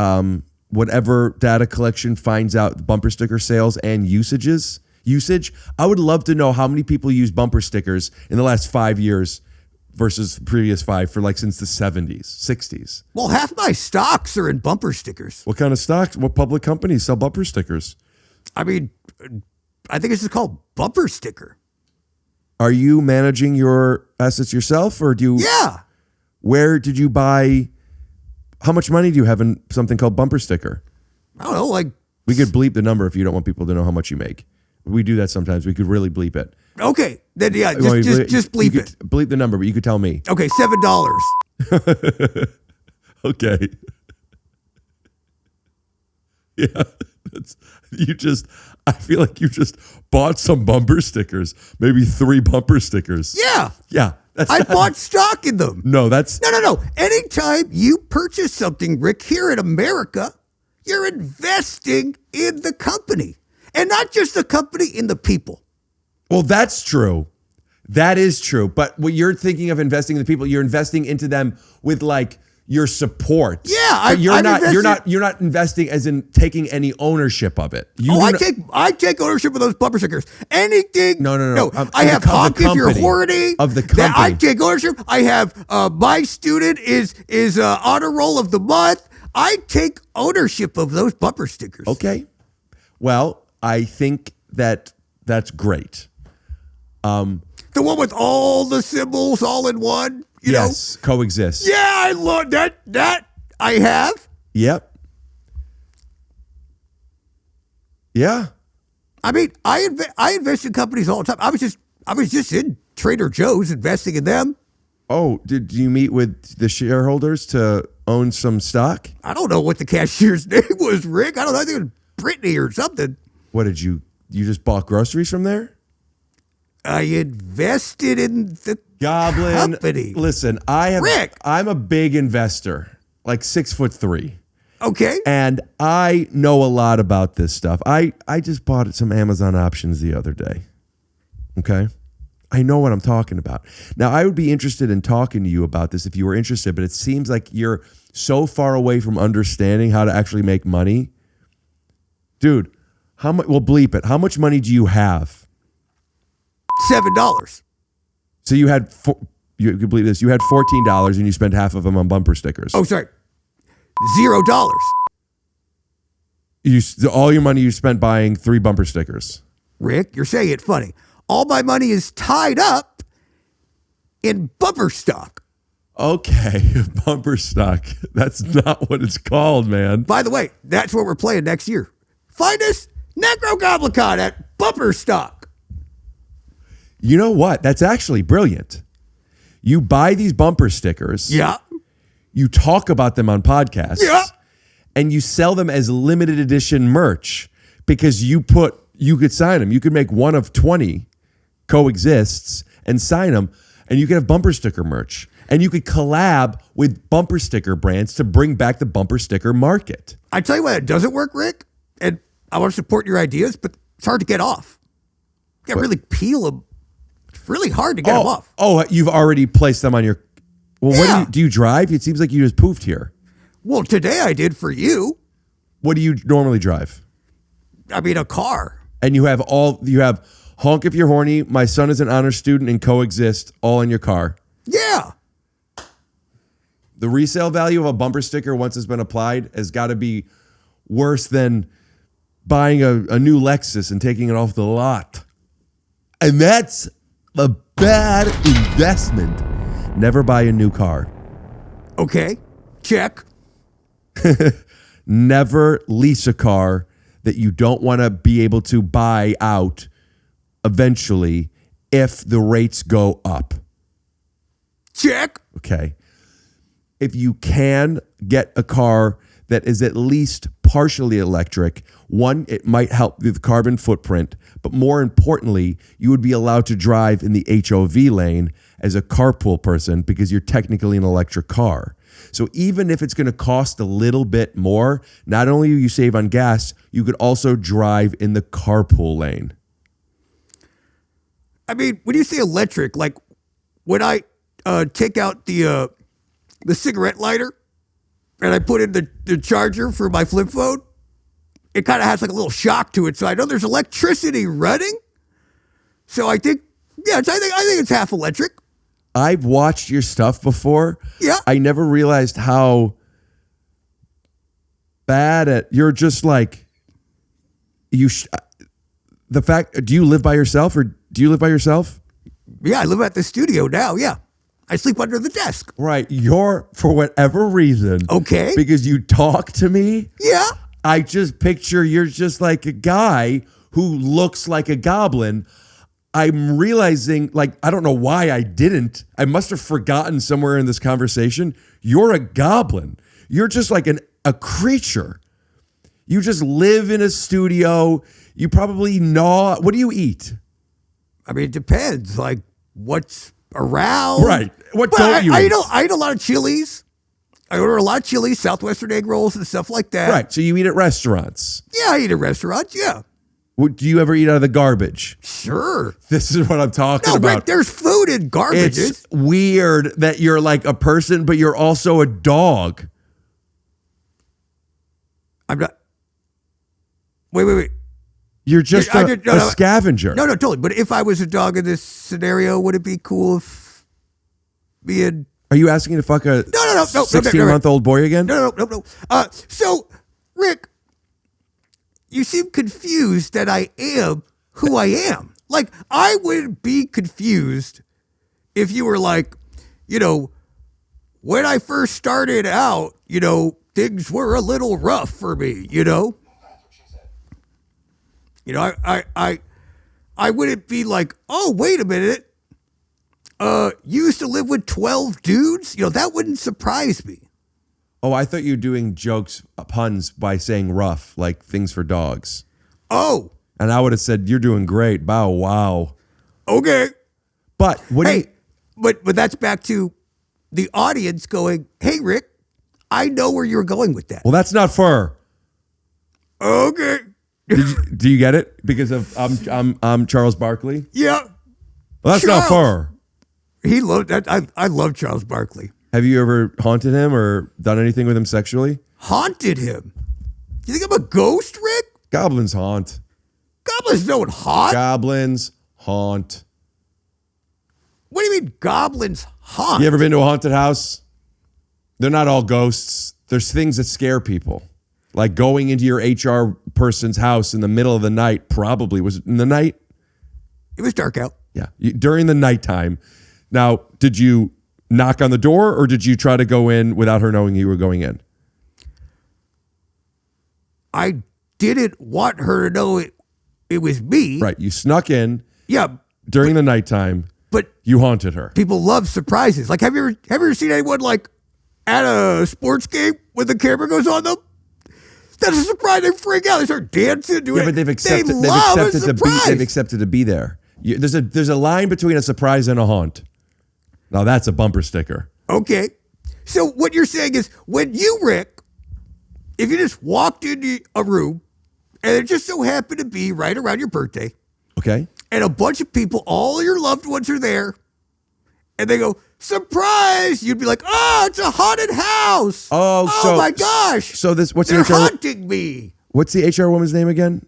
whatever data collection finds out bumper sticker sales and usage, I would love to know how many people use bumper stickers in the last 5 years versus previous 5 for like since the 70s, 60s. Well, half my stocks are in bumper stickers. What kind of stocks? What public companies sell bumper stickers? I mean, I think it's just called bumper sticker. Are you managing your assets yourself or do you? Yeah. Where did you buy? How much money do you have in something called bumper sticker? I don't know, we could bleep the number if you don't want people to know how much you make. We do that sometimes. We could really bleep it. Okay, then yeah, Well, just bleep you it. could bleep the number, but you could tell me. Okay, $7. Okay. Yeah, I feel like you just bought some bumper stickers, maybe 3 bumper stickers. Yeah. Yeah. I bought stock in them. No, that's. No. Anytime you purchase something, Rick, here in America, you're investing in the company. And not just the company, in the people. Well, that's true. That is true. But what you're thinking of investing in the people, you're investing into them with like your support. Yeah, but you're not investing as in taking any ownership of it. I take ownership of those bumper stickers. Anything. No. I have honk if you're horny. Of the company. I take ownership. I have my student is honor roll of the month. I take ownership of those bumper stickers. Okay. Well, I think that's great. The one with all the symbols all in one. You know? Coexist. Yeah, I love that. That I have. Yep. Yeah. I mean, I invest in companies all the time. I was just in Trader Joe's investing in them. Oh, did you meet with the shareholders to own some stock? I don't know what the cashier's name was, Rick. I don't know. I think it was Brittany or something. What did you just bought groceries from there? I invested in the Goblin company. Listen, Rick. I'm a big investor, like 6'3". Okay. And I know a lot about this stuff. I just bought some Amazon options the other day. Okay. I know what I'm talking about. Now, I would be interested in talking to you about this if you were interested, but it seems like you're so far away from understanding how to actually make money. Dude, how much? Well, bleep it. How much money do you have? $7. So you had, you can believe this, you had $14 and you spent half of them on bumper stickers. Oh, sorry. $0. All your money you spent buying 3 bumper stickers. Rick, you're saying it funny. All my money is tied up in bumper stock. Okay, bumper stock. That's not what it's called, man. By the way, that's what we're playing next year. Find us Nekrogoblikon at bumper stock. You know what? That's actually brilliant. You buy these bumper stickers. Yeah. You talk about them on podcasts. Yeah. And you sell them as limited edition merch because you could sign them. You could make one of 20 coexists and sign them, and you could have bumper sticker merch. And you could collab with bumper sticker brands to bring back the bumper sticker market. I tell you why it doesn't work, Rick, and I want to support your ideas, but it's hard to get off. You got to really peel them. It's really hard to get them off. Oh, you've already placed them on your... Well, Yeah. what do you drive? It seems like you just poofed here. Well, today I did for you. What do you normally drive? I mean, a car. And you have honk if you're horny, my son is an honor student, and coexist all in your car. Yeah. The resale value of a bumper sticker once it's been applied has got to be worse than buying a new Lexus and taking it off the lot. And that's a bad investment. Never buy a new car. Okay. Check. Never lease a car that you don't want to be able to buy out eventually if the rates go up. Check. Okay. If you can get a car that is at least partially electric, one, it might help with the carbon footprint, but more importantly, you would be allowed to drive in the HOV lane as a carpool person because you're technically an electric car. So even if it's going to cost a little bit more, not only do you save on gas, you could also drive in the carpool lane. I mean, when you say electric, like when I take out the cigarette lighter and I put in the charger for my flip phone, it kind of has like a little shock to it. So I know there's electricity running. So I think, I think it's half electric. I've watched your stuff before. Yeah. I never realized how bad you're just like, do you live by yourself or do you live by yourself? Yeah, I live at the studio now. Yeah. I sleep under the desk. Right. For whatever reason. Okay. Because you talk to me. Yeah. I just picture you're just like a guy who looks like a goblin I'm realizing, like, I don't know why I didn't. I must have forgotten somewhere in this conversation. You're a goblin. You're just like a creature. You just live in a studio. You probably gnaw. What do you eat? I mean, it depends. Like, what's around? Right. What But don't you eat? I eat a lot of chilies. I order a lot of chilies, Southwestern egg rolls, and stuff like that. Right. So you eat at restaurants. Yeah, I eat at restaurants. Yeah. Do you ever eat out of the garbage? Sure. This is what I'm talking No, about. Rick, there's food in garbages. It's weird that you're like a person, but you're also a dog. I'm not. Wait. You're just a scavenger. No, totally. But if I was a dog in this scenario, would it be cool if me and... Are you asking to fuck a 16-month-old boy again? No. So, Rick, you seem confused that I am who I am. Like, I would be confused if you were like, when I first started out, things were a little rough for me, I wouldn't be like, oh, wait a minute. You used to live with 12 dudes? That wouldn't surprise me. Oh, I thought you were doing jokes, puns by saying rough, like things for dogs. Oh. And I would have said, you're doing great. Bow wow. Okay. But but that's back to the audience going, hey, Rick, I know where you're going with that. Well, that's not fur. Okay. Do you get it? Because of I'm Charles Barkley? Yeah. Well, that's not fur. He loved that. I love Charles Barkley. Have you ever haunted him or done anything with him sexually? Haunted him? You think I'm a ghost, Rick? Goblins haunt. Goblins don't haunt. Goblins haunt. What do you mean goblins haunt? You ever been to a haunted house? They're not all ghosts. There's things that scare people. Like going into your HR person's house in the middle of the night, probably. Was it in the night? It was dark out. Yeah, during the nighttime. Now, did you knock on the door or did you try to go in without her knowing you were going in? I didn't want her to know it was me. Right, you snuck in. Yeah. During the nighttime, but you haunted her. People love surprises. Like, have you ever seen anyone like at a sports game when the camera goes on them? That's a surprise. They freak out. They start dancing. Yeah, but they've accepted to be there. There's a line between a surprise and a haunt. Now that's a bumper sticker. Okay. So what you're saying is when you, Rick, if you just walked into a room and it just so happened to be right around your birthday. Okay. And a bunch of people, all your loved ones are there. And they go, surprise! You'd be like, oh, it's a haunted house. Oh my gosh. So what's They're the HR? haunting me. What's the HR woman's name again?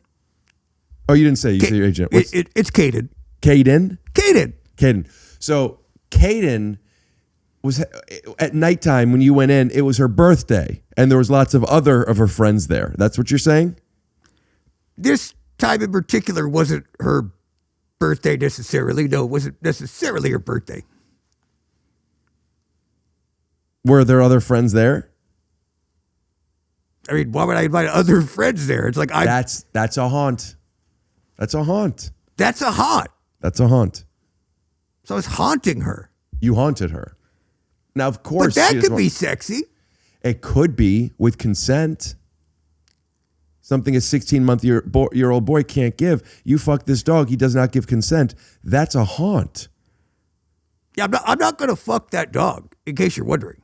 Oh, you didn't say. You said your agent. It's Caden. Caden. So Caden was at nighttime when you went in. It was her birthday, and there was lots of other of her friends there. That's what you're saying? This time in particular wasn't her birthday necessarily. No, it wasn't necessarily her birthday. Were there other friends there? I mean, why would I invite other friends there? It's like that's a haunt. That's a haunt. That's a haunt. That's a haunt. So I was haunting her. You haunted her. Now, of course, but that could be sexy. It could be with consent. Something a 16-month-year-old boy can't give. You fuck this dog. He does not give consent. That's a haunt. Yeah, I'm not going to fuck that dog, in case you're wondering.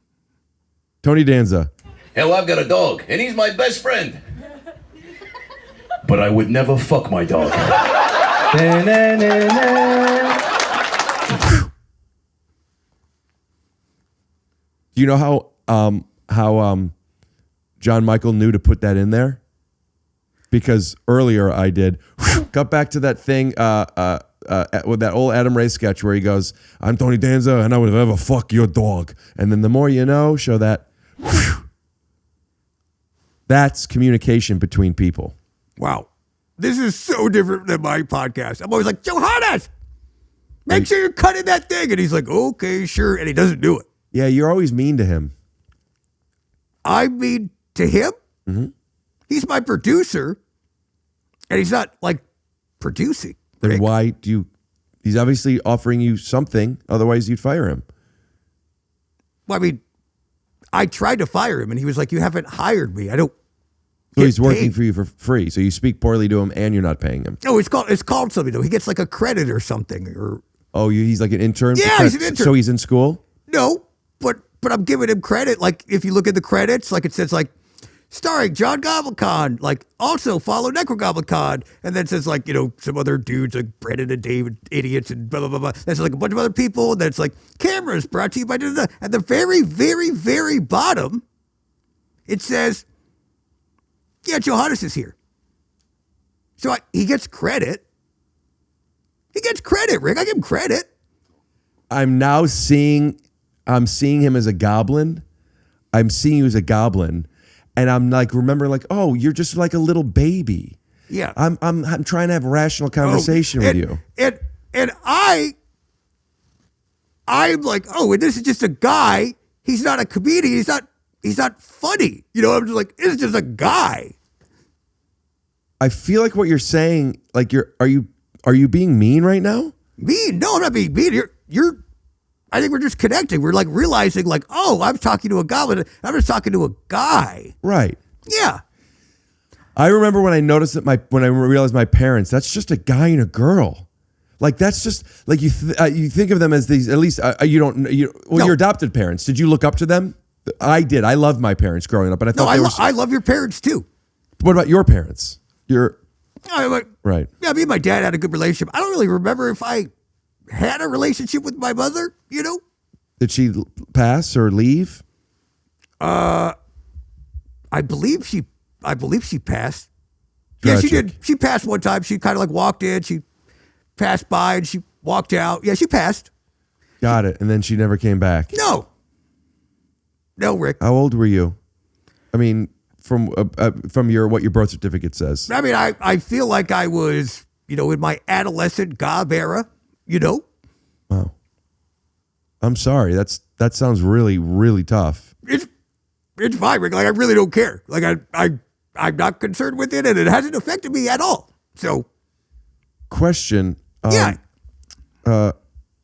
Tony Danza. Hell, I've got a dog, and he's my best friend. But I would never fuck my dog. Do you know how JonMichael knew to put that in there? Because earlier I did. Cut back to that thing with that old Adam Ray sketch where he goes, I'm Tony Danza and I would never fuck your dog. And then the more you know, show that. That's communication between people. Wow. This is so different than my podcast. I'm always like, Johannes, make sure you're cutting that thing. And he's like, okay, sure. And he doesn't do it. Yeah, you're always mean to him. I'm mean to him? Mm-hmm. He's my producer. And he's not like producing. Then why do you He's obviously offering you something. Otherwise, you'd fire him. Well, I mean, I tried to fire him, and he was like, "You haven't hired me. I don't." So he's working for you for free. So you speak poorly to him, and you're not paying him. No, it's called something though. He gets like a credit or something, or he's like an intern. Yeah, he's an intern. So he's in school. no, but I'm giving him credit. Like if you look at the credits, like it says like starring John Goblikon, like also follow Nekrogoblikon, and then it says like some other dudes like Brendan and David, idiots, and blah blah blah blah. That's like a bunch of other people. And then it's like cameras brought to you by da-da-da. At the very very very bottom, it says, "Yeah, Johannes is here." So he gets credit. He gets credit, Rick. I give him credit. I'm seeing him as a goblin. I'm seeing you as a goblin. And I'm like, remember, like, oh, you're just like a little baby. Yeah. I'm trying to have a rational conversation with you. And I'm like, oh, and this is just a guy. He's not a comedian. He's not funny. I'm just like, it's just a guy. I feel like what you're saying, like are you being mean right now? Mean? No, I'm not being mean. I think we're just connecting. We're like realizing like, oh, I'm talking to a goblin. I'm just talking to a guy. Right. Yeah. I remember when I noticed that when I realized my parents, that's just a guy and a girl. Like that's just like you think of them as these, at least your adopted parents. Did you look up to them? I did. I loved my parents growing up, but I thought I love your parents too. What about your parents? Right. Yeah, me and my dad had a good relationship. I don't really remember if I had a relationship with my mother, Did she pass or leave? I believe she passed. Tragic. Yeah, she did. She passed one time. She kind of like walked in, she passed by and she walked out. Yeah, she passed. Got it. And then she never came back. No, Rick. How old were you? I mean, from what your birth certificate says. I mean, I feel like I was, in my adolescent gob era, Wow. I'm sorry. That sounds really, really tough. It's fine, Rick. Like, I really don't care. Like, I'm not concerned with it, and it hasn't affected me at all. So, question. Yeah. The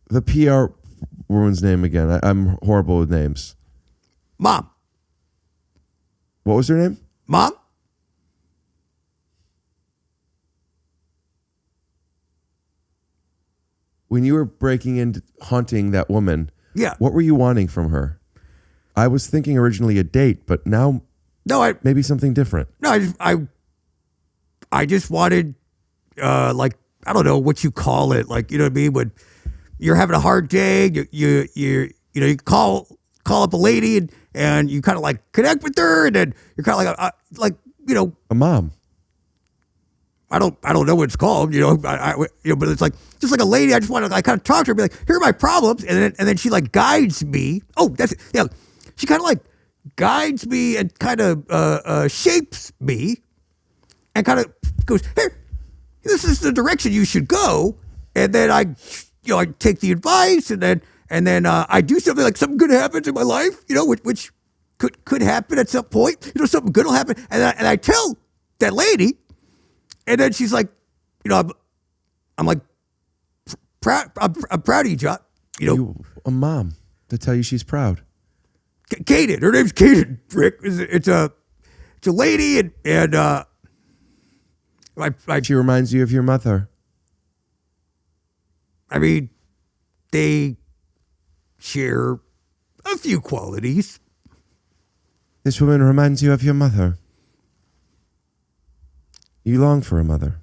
PR woman's name again. I'm horrible with names. Mom. What was her name? Mom? When you were breaking in, hunting that woman, Yeah. what were you wanting from her? I was thinking originally a date, but now maybe something different. No, I just wanted, like, I don't know what you call it. Like, you know what I mean? When you're having a hard day, you call up a lady and you kind of like connect with her, and then you're kind of like A mom. I don't know what it's called, but it's like just like a lady. I just want to kind of talk to her, and be like, here are my problems, and then she like guides me. Oh, that's it. Yeah, she kind of like guides me and kind of shapes me, and kind of goes, here, this is the direction you should go, and then I take the advice, and then I do something, like something good happens in my life, which could happen at some point. Something good will happen, and I tell that lady. And then she's like, I'm like, I'm proud of you, John. A mom to tell you she's proud. Kaden, her name's Kaden, Rick. It's a lady, and She reminds you of your mother. I mean, they share a few qualities. This woman reminds you of your mother. You long for a mother.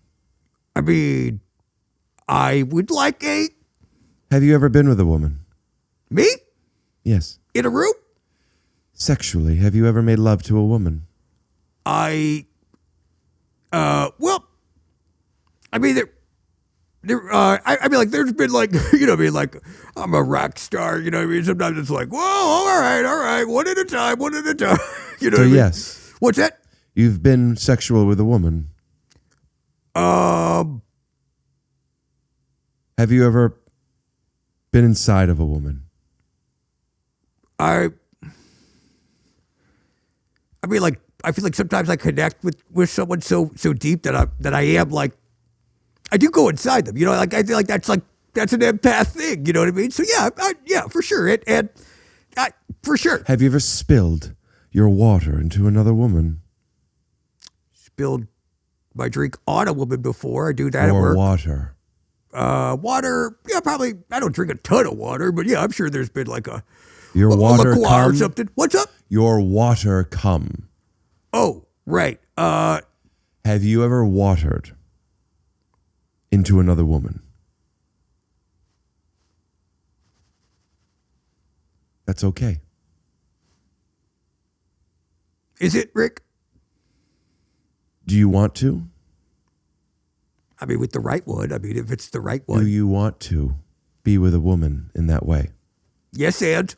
I mean, I would like a... Have you ever been with a woman? Me? Yes. In a room? Sexually, have you ever made love to a woman? Well, I mean, I mean, like, there's been like, like, I'm a rock star, sometimes it's like, whoa, all right, one at a time. So yes. What's that? You've been sexual with a woman. Have you ever been inside of a woman? I mean, like, I feel like sometimes I connect with someone so deep that I am like, I do go inside them. Like, I feel like that's like that's an empath thing. You know what I mean? So yeah, for sure. For sure. Have you ever spilled your water into another woman? Spilled my drink on a woman before. I do that at Or work. water? Water. Yeah, probably. I don't drink a ton of water, but yeah, I'm sure there's been like a Water liqueur come? or something. What's up? Your water come. Oh, right. Have you ever watered into another woman? That's okay. Is it, Rick? Do you want to? I mean, with the right one. I mean, if it's the right one. Do you want to be with a woman in that way? Yes, and?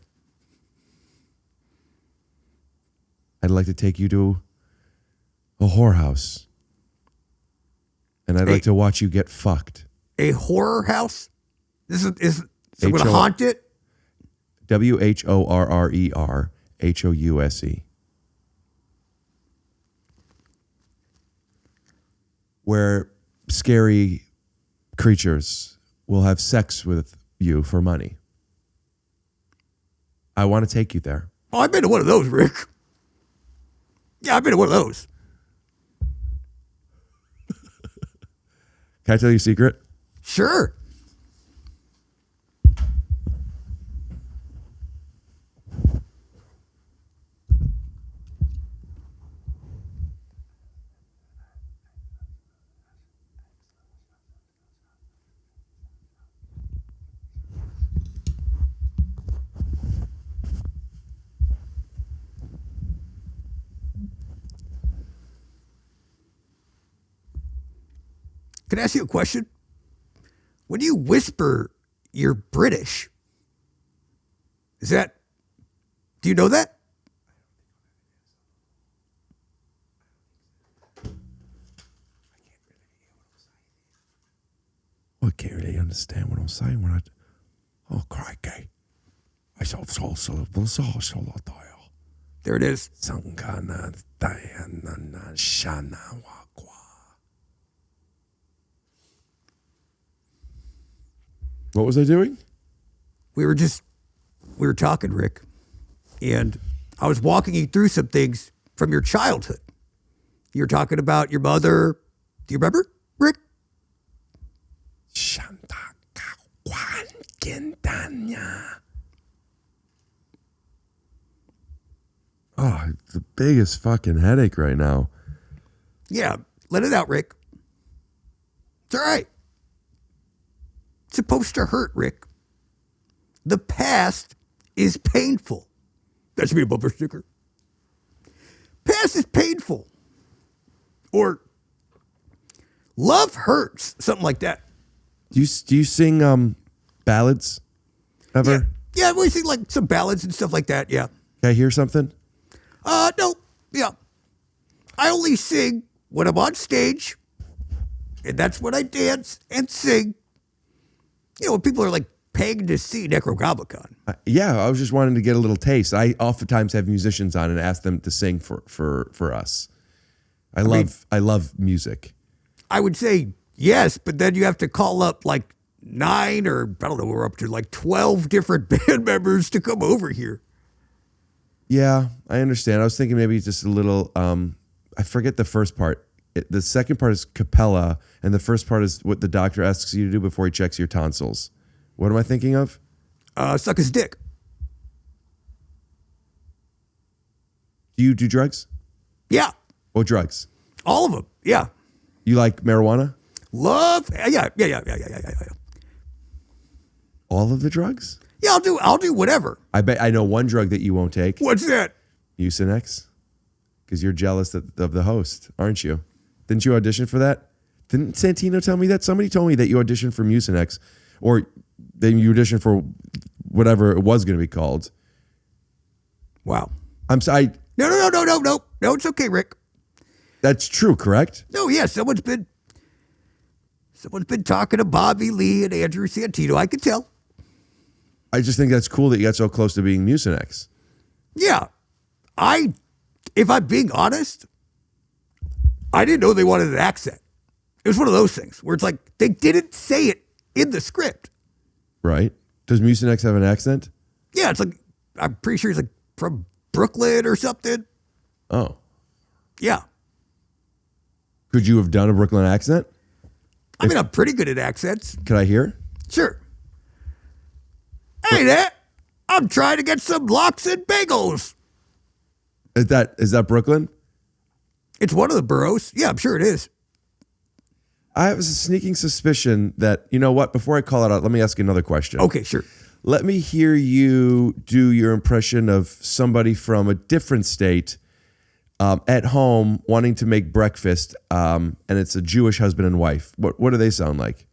I'd like to take you to a whorehouse. And I'd like to watch you get fucked. A horror house? Is someone going to haunt it? WHORRERHOUSE. Where scary creatures will have sex with you for money. I want to take you there. Oh, I've been to one of those, Rick. Yeah, I've been to one of those. Can I tell you a secret? Sure. Can I ask you a question? When you whisper you're British, do you know that? I can't really understand what I'm saying when oh, crikey. There it is. What was I doing? We were talking, Rick, and I was walking you through some things from your childhood. You were talking about your mother. Do you remember, Rick? Oh, it's the biggest fucking headache right now. Yeah, let it out, Rick. It's all right. It's supposed to hurt, Rick. The past is painful. That should be a bumper sticker. Past is painful. Or love hurts, something like that. Do you sing ballads ever? Yeah, we sing like some ballads and stuff like that, yeah. Can I hear something? No, yeah. I only sing when I'm on stage, and that's when I dance and sing. You know, when people are like paying to see Nekrogoblikon. Yeah, I was just wanting to get a little taste. I oftentimes have musicians on and ask them to sing for us. I love music. I would say yes, but then you have to call up like 9 or I don't know, we're up to like 12 different band members to come over here. Yeah, I understand. I was thinking maybe just a little, I forget the first part. The second part is capella, and the first part is what the doctor asks you to do before he checks your tonsils. What am I thinking of? Suck his dick. Do you do drugs? Yeah. What drugs? All of them. Yeah. You like marijuana? Love. Yeah. All of the drugs? Yeah, I'll do whatever. I bet I know one drug that you won't take. What's that? Mucinex. Because you're jealous of the host, aren't you? Didn't you audition for that? Didn't Santino tell me that? Somebody told me that you auditioned for Mucinex, or then you auditioned for whatever it was going to be called. Wow. I'm sorry. No, it's okay, Rick. That's true, correct? No, yeah, someone's been talking to Bobby Lee and Andrew Santino. I can tell. I just think that's cool that you got so close to being Mucinex. Yeah. If I'm being honest, I didn't know they wanted an accent. It was one of those things where it's like they didn't say it in the script. Right. Does Mucinex have an accent? Yeah, it's like, I'm pretty sure he's like from Brooklyn or something. Oh. Yeah. Could you have done a Brooklyn accent? I mean, I'm pretty good at accents. Could I hear? Sure. Hey there, I'm trying to get some lox and bagels. Is that Brooklyn? It's one of the boroughs. Yeah, I'm sure it is. I have a sneaking suspicion that, you know what, before I call it out, let me ask you another question. Okay, sure. Let me hear you do your impression of somebody from a different state at home wanting to make breakfast, and it's a Jewish husband and wife. What do they sound like?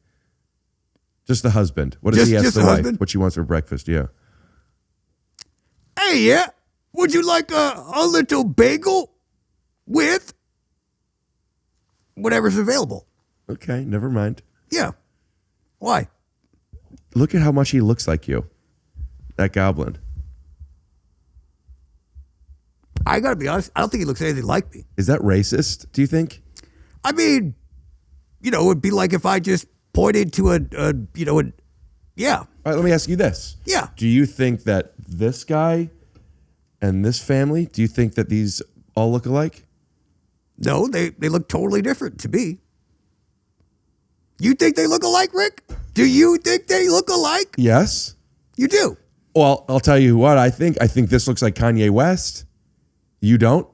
Just the husband. What does he ask the wife? Husband? What she wants for breakfast, yeah. Hey, yeah, would you like a little bagel with whatever's available? Okay, never mind. Yeah. Why? Look at how much he looks like you, that goblin. I gotta be honest, I don't think he looks anything like me. Is that racist, do you think? I mean, you know, it'd be like if I just pointed to yeah. All right, let me ask you this. Yeah. Do you think that this guy and this family, do you think that these all look alike? No, they look totally different to me. You think they look alike, Rick? Do you think they look alike? Yes. You do? Well, I'll tell you what I think. I think this looks like Kanye West. You don't?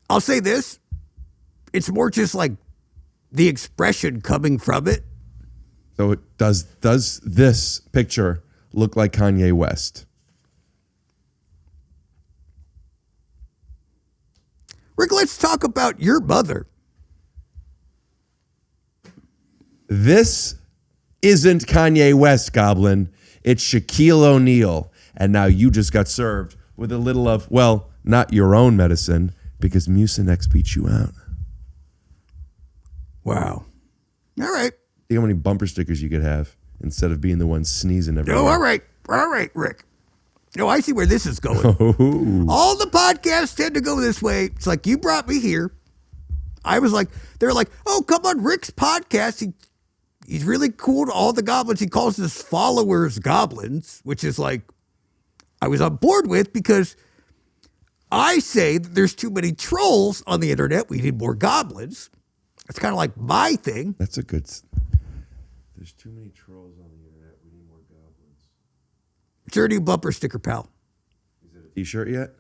I'll say this. It's more just like the expression coming from it. So does this picture look like Kanye West? Rick, let's talk about your mother. This isn't Kanye West, Goblin. It's Shaquille O'Neal. And now you just got served with a little of, well, not your own medicine, because Mucinex beat you out. Wow. All right. Think how many bumper stickers you could have instead of being the one sneezing everywhere. Oh, all right, Rick. No, I see where this is going. Oh. All the podcasts tend to go this way. It's like, you brought me here. I was like, they're like, oh, come on, Rick's podcast. He's really cool to all the goblins. He calls his followers goblins, which is like, I was on board with, because I say that there's too many trolls on the internet. We need more goblins. It's kind of like my thing. That's a good... There's too many trolls on the internet. We need more goblins. It's your new bumper sticker, pal. Is it a t-shirt yet?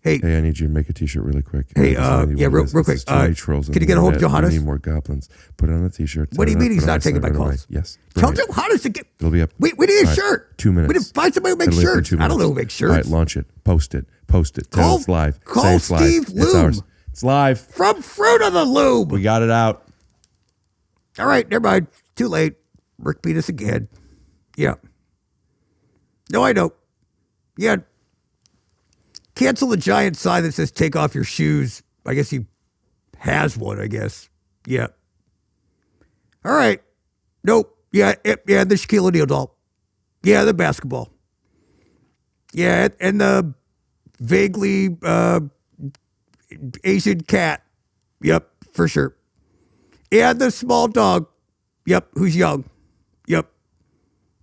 Hey, I need you to make a t-shirt really quick. Hey, real quick. Too many trolls on can you the get a hold of internet. Johannes? We need more goblins. Put it on a t-shirt. What do you mean he's not taking my calls? Yes. Tell Johannes to get... It'll be up. We need a shirt. 2 minutes. We need to find somebody who makes It'll be up in shirts. 2 minutes. I don't know who makes shirts. All right, launch it. Post it. Tell it's live. Call Say it's live. Steve It's Loom. ours. It's live. From Fruit of the Loom. We got it out. All right, never mind. Too late. Rick beat us again. Yeah. No, I don't. Yeah. Cancel the giant sign that says take off your shoes. I guess he has one, I guess. Yeah. All right. Nope. Yeah, the Shaquille O'Neal doll. Yeah, the basketball. Yeah, and the vaguely Asian cat. Yep, for sure. And the small dog. Yep, who's young. Yep.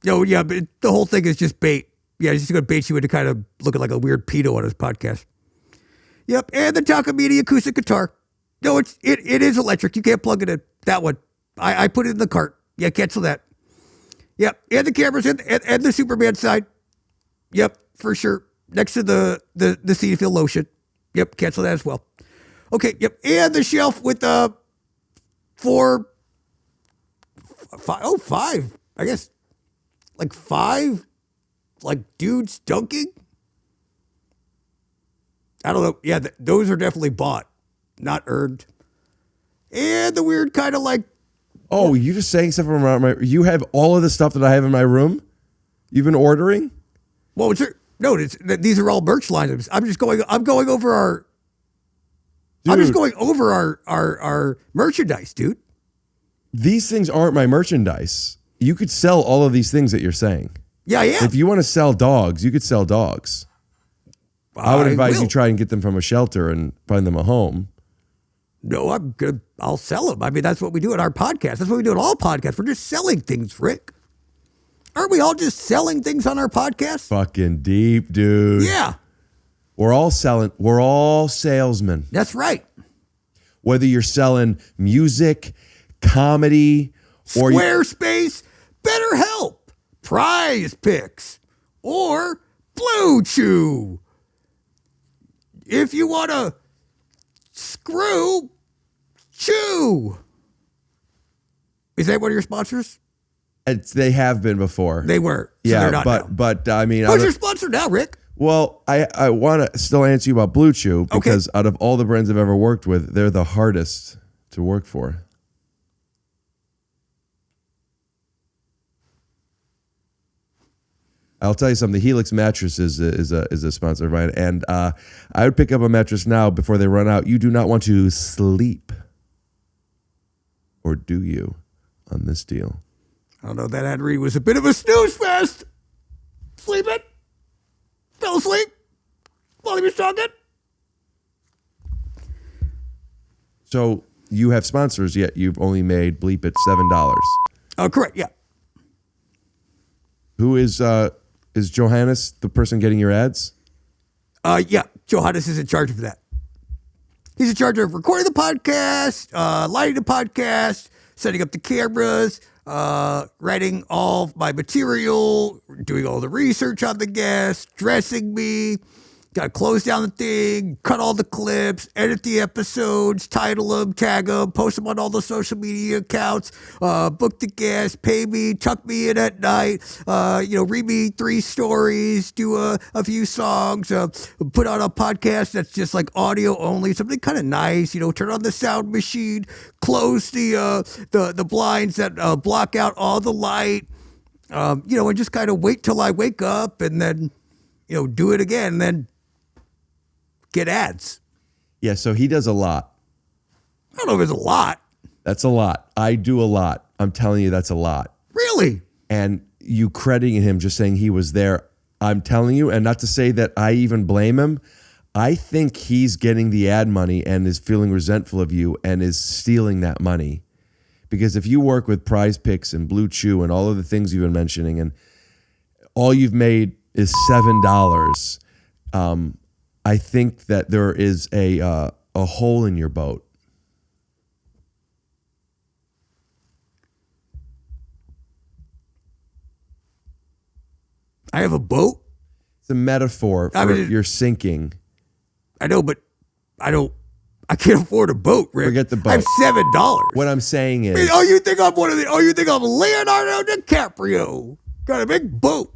No, yeah, but the whole thing is just bait. Yeah, he's just going to bait you into kind of looking like a weird pedo on his podcast. Yep, and the Takamine acoustic guitar. No, it is electric. You can't plug it in. That one. I put it in the cart. Yeah, cancel that. Yep, and the cameras and the Superman side. Yep, for sure. Next to the Cetaphil lotion. Yep, cancel that as well. Okay, yep, and the shelf with the 5, I guess. Like 5, like dudes dunking. I don't know. Yeah, those are definitely bought, not earned. And the weird kind of like. Oh, you just saying stuff from my. You have all of the stuff that I have in my room. You've been ordering. Well, these are all merch lines. I'm going over our. Dude. I'm just going over our merchandise, dude. These things aren't my merchandise. You could sell all of these things that you're saying. Yeah, I am. If you want to sell dogs, you could sell dogs. I would advise will. you try and get them from a shelter and find them a home. No, I'll sell them. I mean, that's what we do at our podcast. That's what we do at all podcasts. We're just selling things, Rick. Aren't we all just selling things on our podcast? Fucking deep, dude. Yeah. We're all salesmen. That's right. Whether you're selling music, comedy, or Squarespace, BetterHelp, Prize Picks, or Blue Chew. If you want to screw, chew. Is that one of your sponsors? they have been before. They were. So yeah, they're not now. but I mean, Who's your sponsor now, Rick? Well, I want to still answer you about Blue Chew because out of all the brands I've ever worked with, they're the hardest to work for. I'll tell you something. The Helix mattress is a sponsor of mine, and I would pick up a mattress now before they run out. You do not want to sleep, or do you, on this deal? I don't know. That ad read was a bit of a snooze fest. Sleeping. Fell asleep while he was talking. So you have sponsors, yet you've only made bleep it $7. Oh, correct. Yeah. Who is Johannes the person getting your ads? Yeah. Johannes is in charge of that. He's in charge of recording the podcast, lighting the podcast, setting up the cameras, writing all of my material, doing all the research on the guests, dressing me, got to close down the thing, cut all the clips, edit the episodes, title them, tag them, post them on all the social media accounts, book the guests, pay me, tuck me in at night, read me 3 stories, do a few songs, put on a podcast that's just like audio only, something kind of nice, turn on the sound machine, close the blinds that block out all the light, and just kind of wait till I wake up and then, do it again and then get ads. Yeah, so he does a lot. I don't know if it's a lot. That's a lot. I do a lot. I'm telling you, that's a lot. Really? And you crediting him just saying he was there. I'm telling you, and not to say that I even blame him, I think he's getting the ad money and is feeling resentful of you and is stealing that money. Because if you work with Prize Picks and Blue Chew and all of the things you've been mentioning, and all you've made is $7, I think that there is a hole in your boat. I have a boat? It's a metaphor for you're sinking. I know, but I can't afford a boat, Rick. Forget the boat. I have $7. What I'm saying is, you think I'm you think I'm Leonardo DiCaprio? Got a big boat,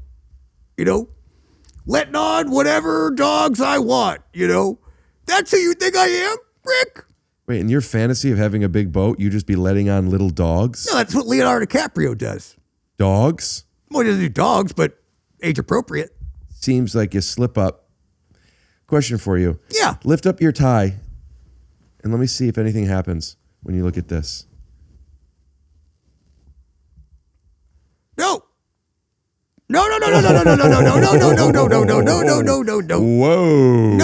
letting on whatever dogs I want, That's who you think I am, Rick? wait, in your fantasy of having a big boat, you just be letting on little dogs? No, that's what Leonardo DiCaprio does. Dogs? Well, he doesn't do dogs, but age appropriate. Seems like you slip up. Question for you. Yeah. Lift up your tie and let me see if anything happens when you look at this. No. No. Whoa.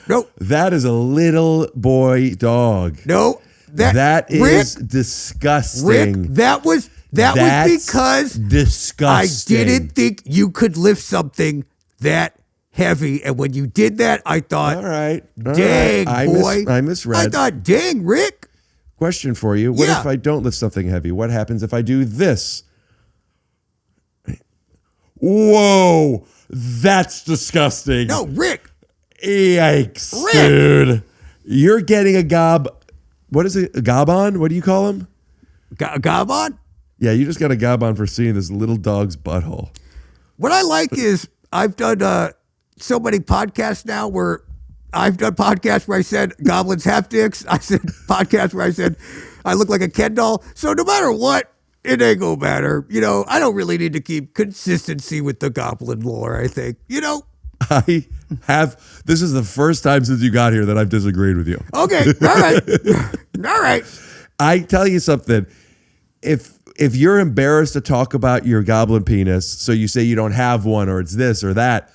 No. That is a little boy dog. No. That is Rick, disgusting. Rick, that was because disgusting. I didn't think you could lift something that heavy. And when you did that, I thought, all right. Dang, boy. I misread. I thought, dang, Rick. Question for you. What if I don't lift something heavy? What happens if I do this? Whoa, that's disgusting. No, Rick. Yikes, Rick. dude. You're getting a gob. What is it? A gob on? What do you call him? Gob on? Yeah, you just got a gob on for seeing this little dog's butthole. What I like is I've done so many podcasts now where I've done podcasts where I said goblins have dicks. I said podcasts where I said I look like a Kendal. So no matter what, it ain't gonna matter. I don't really need to keep consistency with the goblin lore, I think. I have. This is the first time since you got here that I've disagreed with you. Okay, all right. I tell you something. If you're embarrassed to talk about your goblin penis, so you say you don't have one or it's this or that,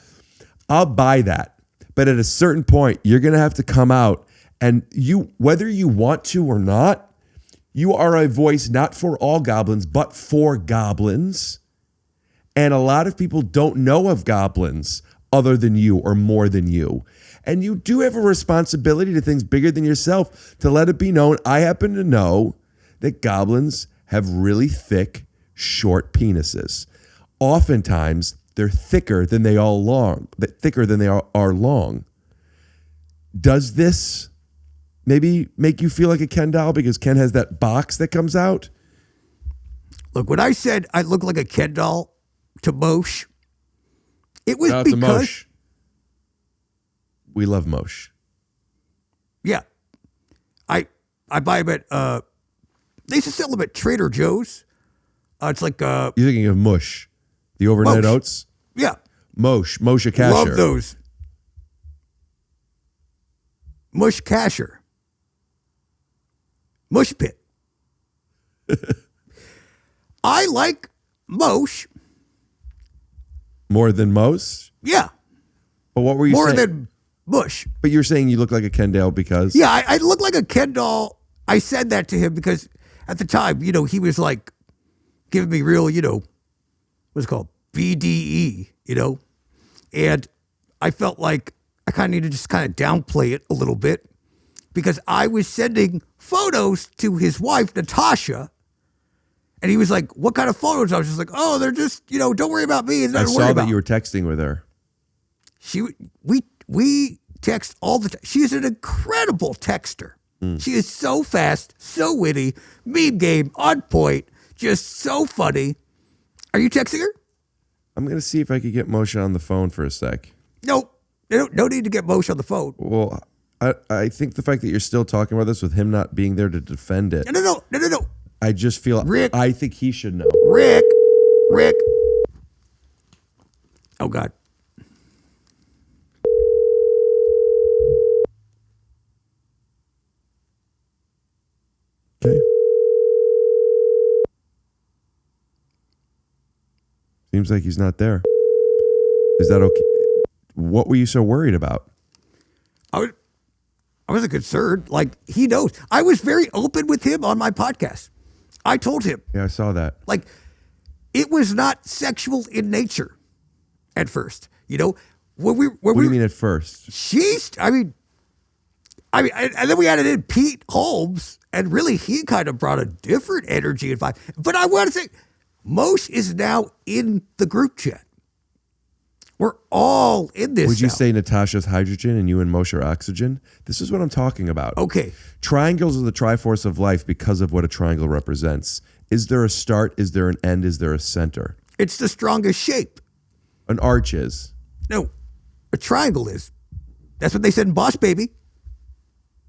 I'll buy that. But at a certain point, you're going to have to come out and whether you want to or not, you are a voice not for all goblins, but for goblins. And a lot of people don't know of goblins other than you or more than you. And you do have a responsibility to things bigger than yourself to let it be known. I happen to know that goblins have really thick, short penises. Oftentimes, they're thicker than they are long. Does this maybe make you feel like a Kendal because Ken has that box that comes out? Look, when I said I look like a Kendal to Moshe, it was Shout out to because Moshe. We love Moshe. Yeah. I buy them at they used to sell them at Trader Joe's. It's like You're thinking of Mush, the overnight Moshe. oats? Yeah. Moshe Kasher. Love those. Mush Kasher. Mush Pit. I like Moshe. More than most? Yeah. But what were you More saying? than Mush. But you're saying you look like a Kendal because? Yeah, I look like a Kendal. I said that to him because at the time, he was like giving me real, what's it called? BDE, And I felt like I kind of needed to just kind of downplay it a little bit because I was sending photos to his wife, Natasha. And he was like, what kind of photos? I was just like, oh, they're just, don't worry about me. I saw that you were texting with her. We text all the time. She's an incredible texter. She is so fast, so witty, meme game, on point, just so funny. Are you texting her? I'm going to see if I could get Moshe on the phone for a sec. No need to get Moshe on the phone. Well, I think the fact that you're still talking about this with him not being there to defend it. No. I just feel, Rick. I think he should know. Rick. Oh, God. Okay. Seems like he's not there. Is that okay? What were you so worried about? I wasn't concerned. Like, he knows. I was very open with him on my podcast. I told him. Yeah, I saw that. Like, it was not sexual in nature at first. When What do you mean at first? and then we added in Pete Holmes, and really he kind of brought a different energy and vibe. But I want to say, Moshe is now in the group chat. We're all in this. Would you now. say Natasha's hydrogen and you and Moshe are oxygen? This is what I'm talking about. Okay. Triangles are the triforce of life because of what a triangle represents. Is there a start? Is there an end? Is there a center? It's the strongest shape. An arch is. No, a triangle is. That's what they said in Boss Baby.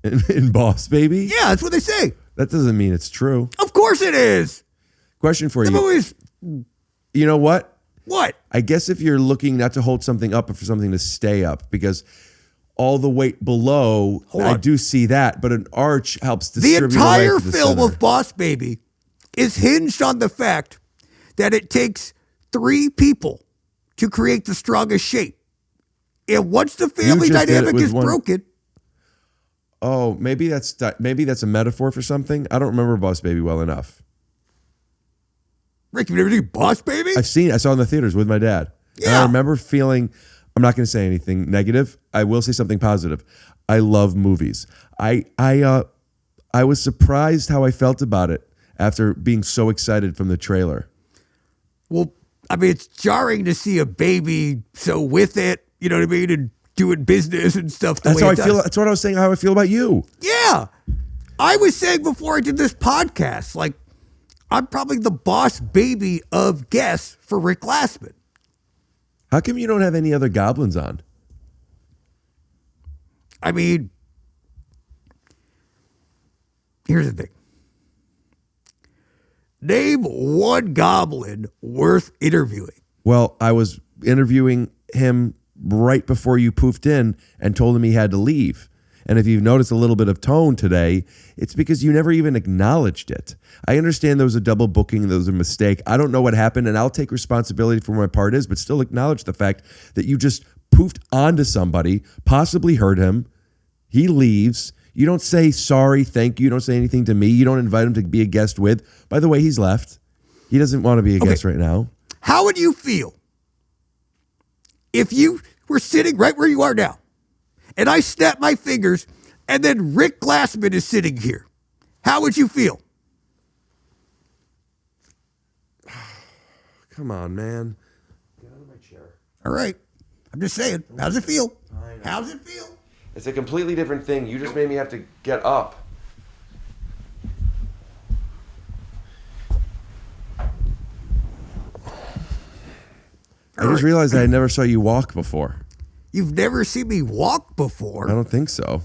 In Boss Baby? Yeah, that's what they say. That doesn't mean it's true. Of course it is. Question for The you. movie's You know what? what? I guess if you're looking not to hold something up, but for something to stay up, because all the weight below, Hold I on. do see that, but an arch helps The distribute entire away to the film center. of Boss Baby is hinged on the fact that it takes 3 people to create the strongest shape. And once the family just did it dynamic with is one. broken, Oh, maybe that's a metaphor for something. I don't remember Boss Baby well enough. Rick, you never seen Boss Baby? I saw it in the theaters with my dad. And I Yeah. remember feeling, I'm not going to say anything negative. I will say something positive. I love movies. I was surprised how I felt about it after being so excited from the trailer. Well, I mean, it's jarring to see a baby so with it, you know what I mean, and doing business and stuff. That's how I feel. does. That's what I was saying. How I feel about you. Yeah. I was saying before I did this podcast, like, I'm probably the boss baby of guests for Rick Glassman. How come you don't have any other goblins on? I mean, here's the thing. Name one goblin worth interviewing. Well, I was interviewing him right before you poofed in and told him he had to leave. And if you've noticed a little bit of tone today, it's because you never even acknowledged it. I understand there was a double booking, there was a mistake. I don't know what happened, and I'll take responsibility for what my part is, but still acknowledge the fact that you just poofed onto somebody, possibly hurt him. He leaves. You don't say sorry, thank you. You don't say anything to me. You don't invite him to be a guest with. By the way, he's left. He doesn't want to be a guest right now. How would you feel if you were sitting right where you are now and I snap my fingers and then Rick Glassman is sitting here? How would you feel? Come on, man. All right. I'm just saying. How's it feel? How's it feel? It's a completely different thing. You just made me have to get up. I just realized I never saw you walk before. You've never seen me walk before? I don't think so.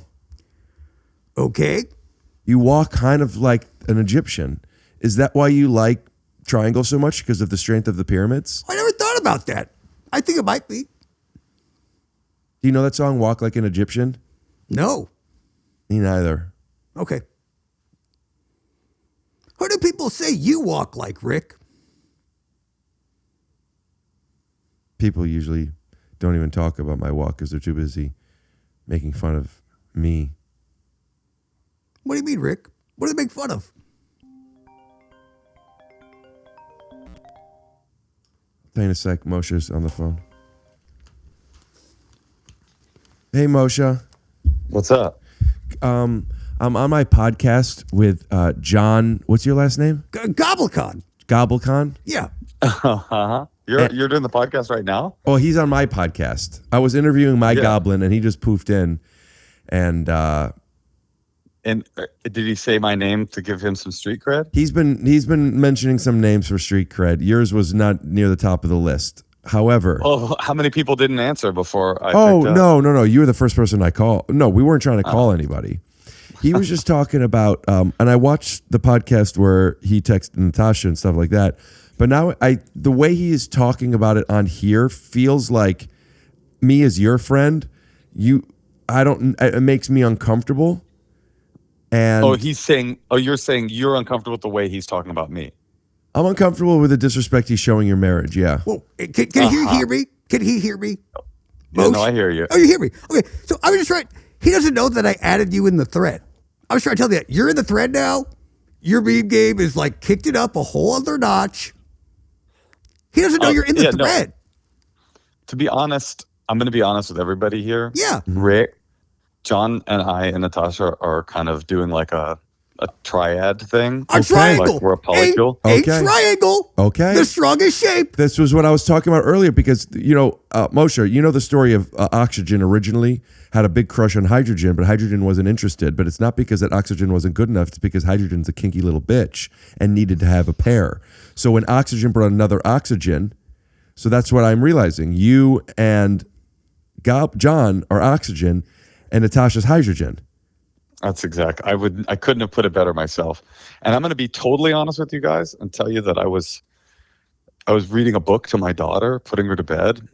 Okay. You walk kind of like an Egyptian. Is that why you like triangles so much? Because of the strength of the pyramids? I never thought about that. I think it might be. Do you know that song, Walk Like an Egyptian? No. Me neither. Okay. Who do people say you walk like, Rick? People usually don't even talk about my walk because they're too busy making fun of me. What do you mean, Rick? What do they make fun of? Tell you in a sec. Mosha's on the phone. Hey, Mosha. What's up? I'm on my podcast with John. What's your last name? Goblikon. Goblikon? Yeah. Uh-huh. You're doing the podcast right now? Well, he's on my podcast. I was interviewing my goblin, and he just poofed in. And did he say my name to give him some street cred? he's been mentioning some names for street cred. Yours was not near the top of the list. However, How many people didn't answer before I oh picked up? no, you were the first person I called. No, we weren't trying to call anybody. He was just talking about, and I watched the podcast where he texted Natasha and stuff like that. But now the way he is talking about it on here feels like me as your friend. It makes me uncomfortable. And you're saying you're uncomfortable with the way he's talking about me. I'm uncomfortable with the disrespect he's showing your marriage. Yeah. Well, can he hear me? Can he hear me? Yeah, no, I hear you. Oh, you hear me? Okay. So I was just trying. He doesn't know that I added you in the thread. I was trying to tell you that you're in the thread now. Your meme game is like kicked it up a whole other notch. He doesn't know you're in the thread. No. To be honest, I'm going to be honest with everybody here. Yeah. Rick, John, and I and Natasha are kind of doing like a triad thing. A triangle. Like we're a polycle. A triangle. Okay. The strongest shape. This was what I was talking about earlier because, Mosha, you know the story of oxygen originally had a big crush on hydrogen, but hydrogen wasn't interested. But it's not because that oxygen wasn't good enough. It's because hydrogen's a kinky little bitch and needed to have a pair. So when oxygen brought another oxygen, so that's what I'm realizing. You and John are oxygen and Natasha's hydrogen. That's exact. I couldn't have put it better myself. And I'm going to be totally honest with you guys and tell you that I was reading a book to my daughter, putting her to bed.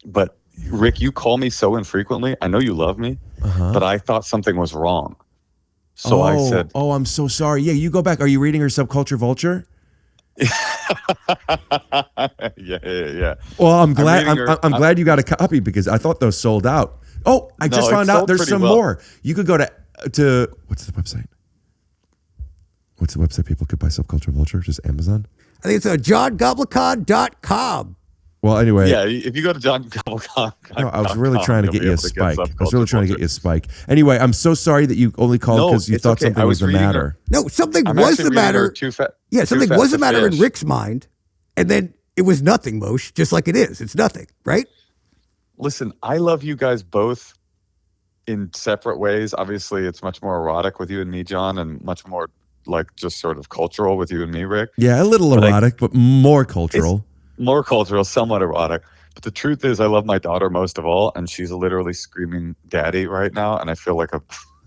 But Rick, you call me so infrequently. I know you love me, but I thought something was wrong. So I said, "Oh, I'm so sorry." Yeah, you go back. Are you reading her Subculture Vulture? Yeah. Well, I'm glad. I'm glad you got a copy because I thought those sold out. Oh, I just found out there's some more. You could go to what's the website? What's the website people could buy Subculture Vulture? Just Amazon? I think it's JonGoblikon.com. Well, anyway. Yeah, if you go to JonGoblikon. No, I was really trying to get you a spike. Anyway, I'm so sorry that you only called because you thought something was the matter. No, something was the matter. Something was the matter in Rick's mind, and then it was nothing, Moshe, just like it is. It's nothing, right? Listen, I love you guys both in separate ways. Obviously, it's much more erotic with you and me, John, and much more like just sort of cultural with you and me, Rick. Yeah, a little erotic, but more cultural. More cultural, somewhat erotic. But the truth is, I love my daughter most of all, and she's literally screaming "Daddy" right now, and I feel like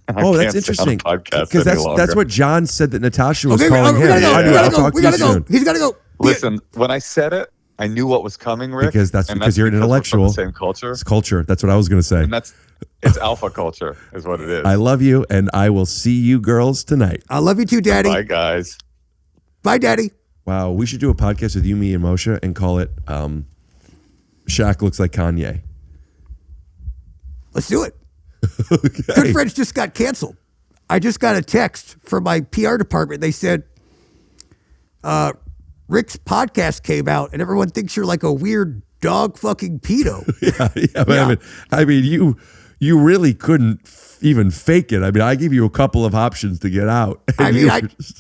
that's interesting because that's what John said that Natasha was calling him. We gotta go. He's gotta go. Listen, when I said it, I knew what was coming, Rick. Because you're an intellectual. We're from the same culture. It's culture. That's what I was going to say. And it's alpha culture, is what it is. I love you, and I will see you girls tonight. I love you too, Daddy. Bye, guys. Bye, Daddy. Wow, we should do a podcast with you, me, and Mosha, and call it "Shaq Looks Like Kanye." Let's do it. Okay. Good Friends just got canceled. I just got a text from my PR department. They said, Rick's podcast came out and everyone thinks you're like a weird dog fucking pedo. Yeah. But I mean, you really couldn't even fake it. I mean, I gave you a couple of options to get out. I mean,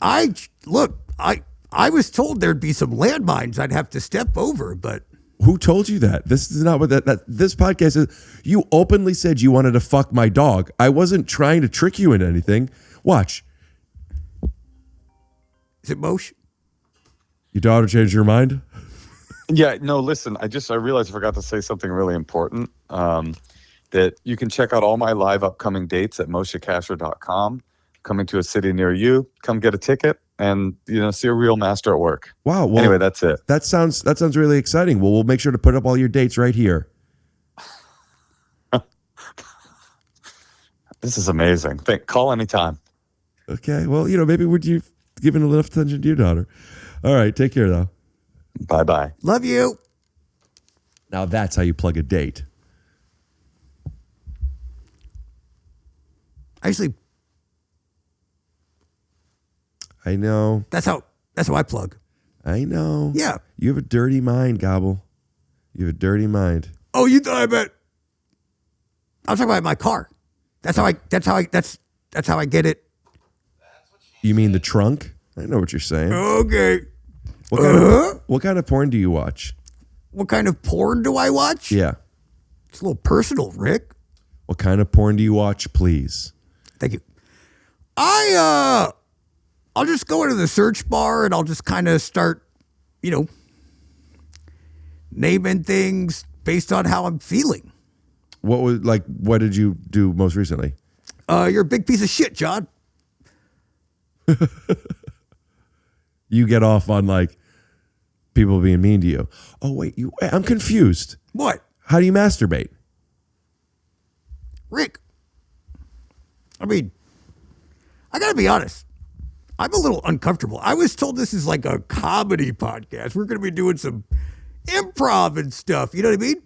I was told there'd be some landmines I'd have to step over, but who told you that? This is not what this podcast is. You openly said you wanted to fuck my dog. I wasn't trying to trick you into anything. Watch. Is it Mosha? Your daughter changed your mind? Yeah, no, listen, I realized I forgot to say something really important. That you can check out all my live upcoming dates at moshacasher.com. Coming to a city near you, come get a ticket and see a real master at work. Wow. Well, anyway, that's it. That sounds really exciting. Well, we'll make sure to put up all your dates right here. This is amazing. Call anytime. Okay. Well, maybe would you giving a little attention to your daughter? All right. Take care, though. Bye-bye. Love you. Now that's how you plug a date. Actually, I know. that's how I plug. I know. Yeah. You have a dirty mind, Gobble. You have a dirty mind. Oh, you thought I meant I was talking about my car. That's how I get it. You mean the trunk? I know what you're saying. Okay. What kind of porn do you watch? What kind of porn do I watch? Yeah. It's a little personal, Rick. What kind of porn do you watch, please? Thank you. I'll just go into the search bar and I'll just kind of start, naming things based on how I'm feeling. What did you do most recently? You're a big piece of shit, John. You get off on people being mean to you. Oh wait, I'm confused. What? How do you masturbate? Rick, I mean, I gotta be honest. I'm a little uncomfortable. I was told this is like a comedy podcast. We're gonna be doing some improv and stuff. You know what I mean?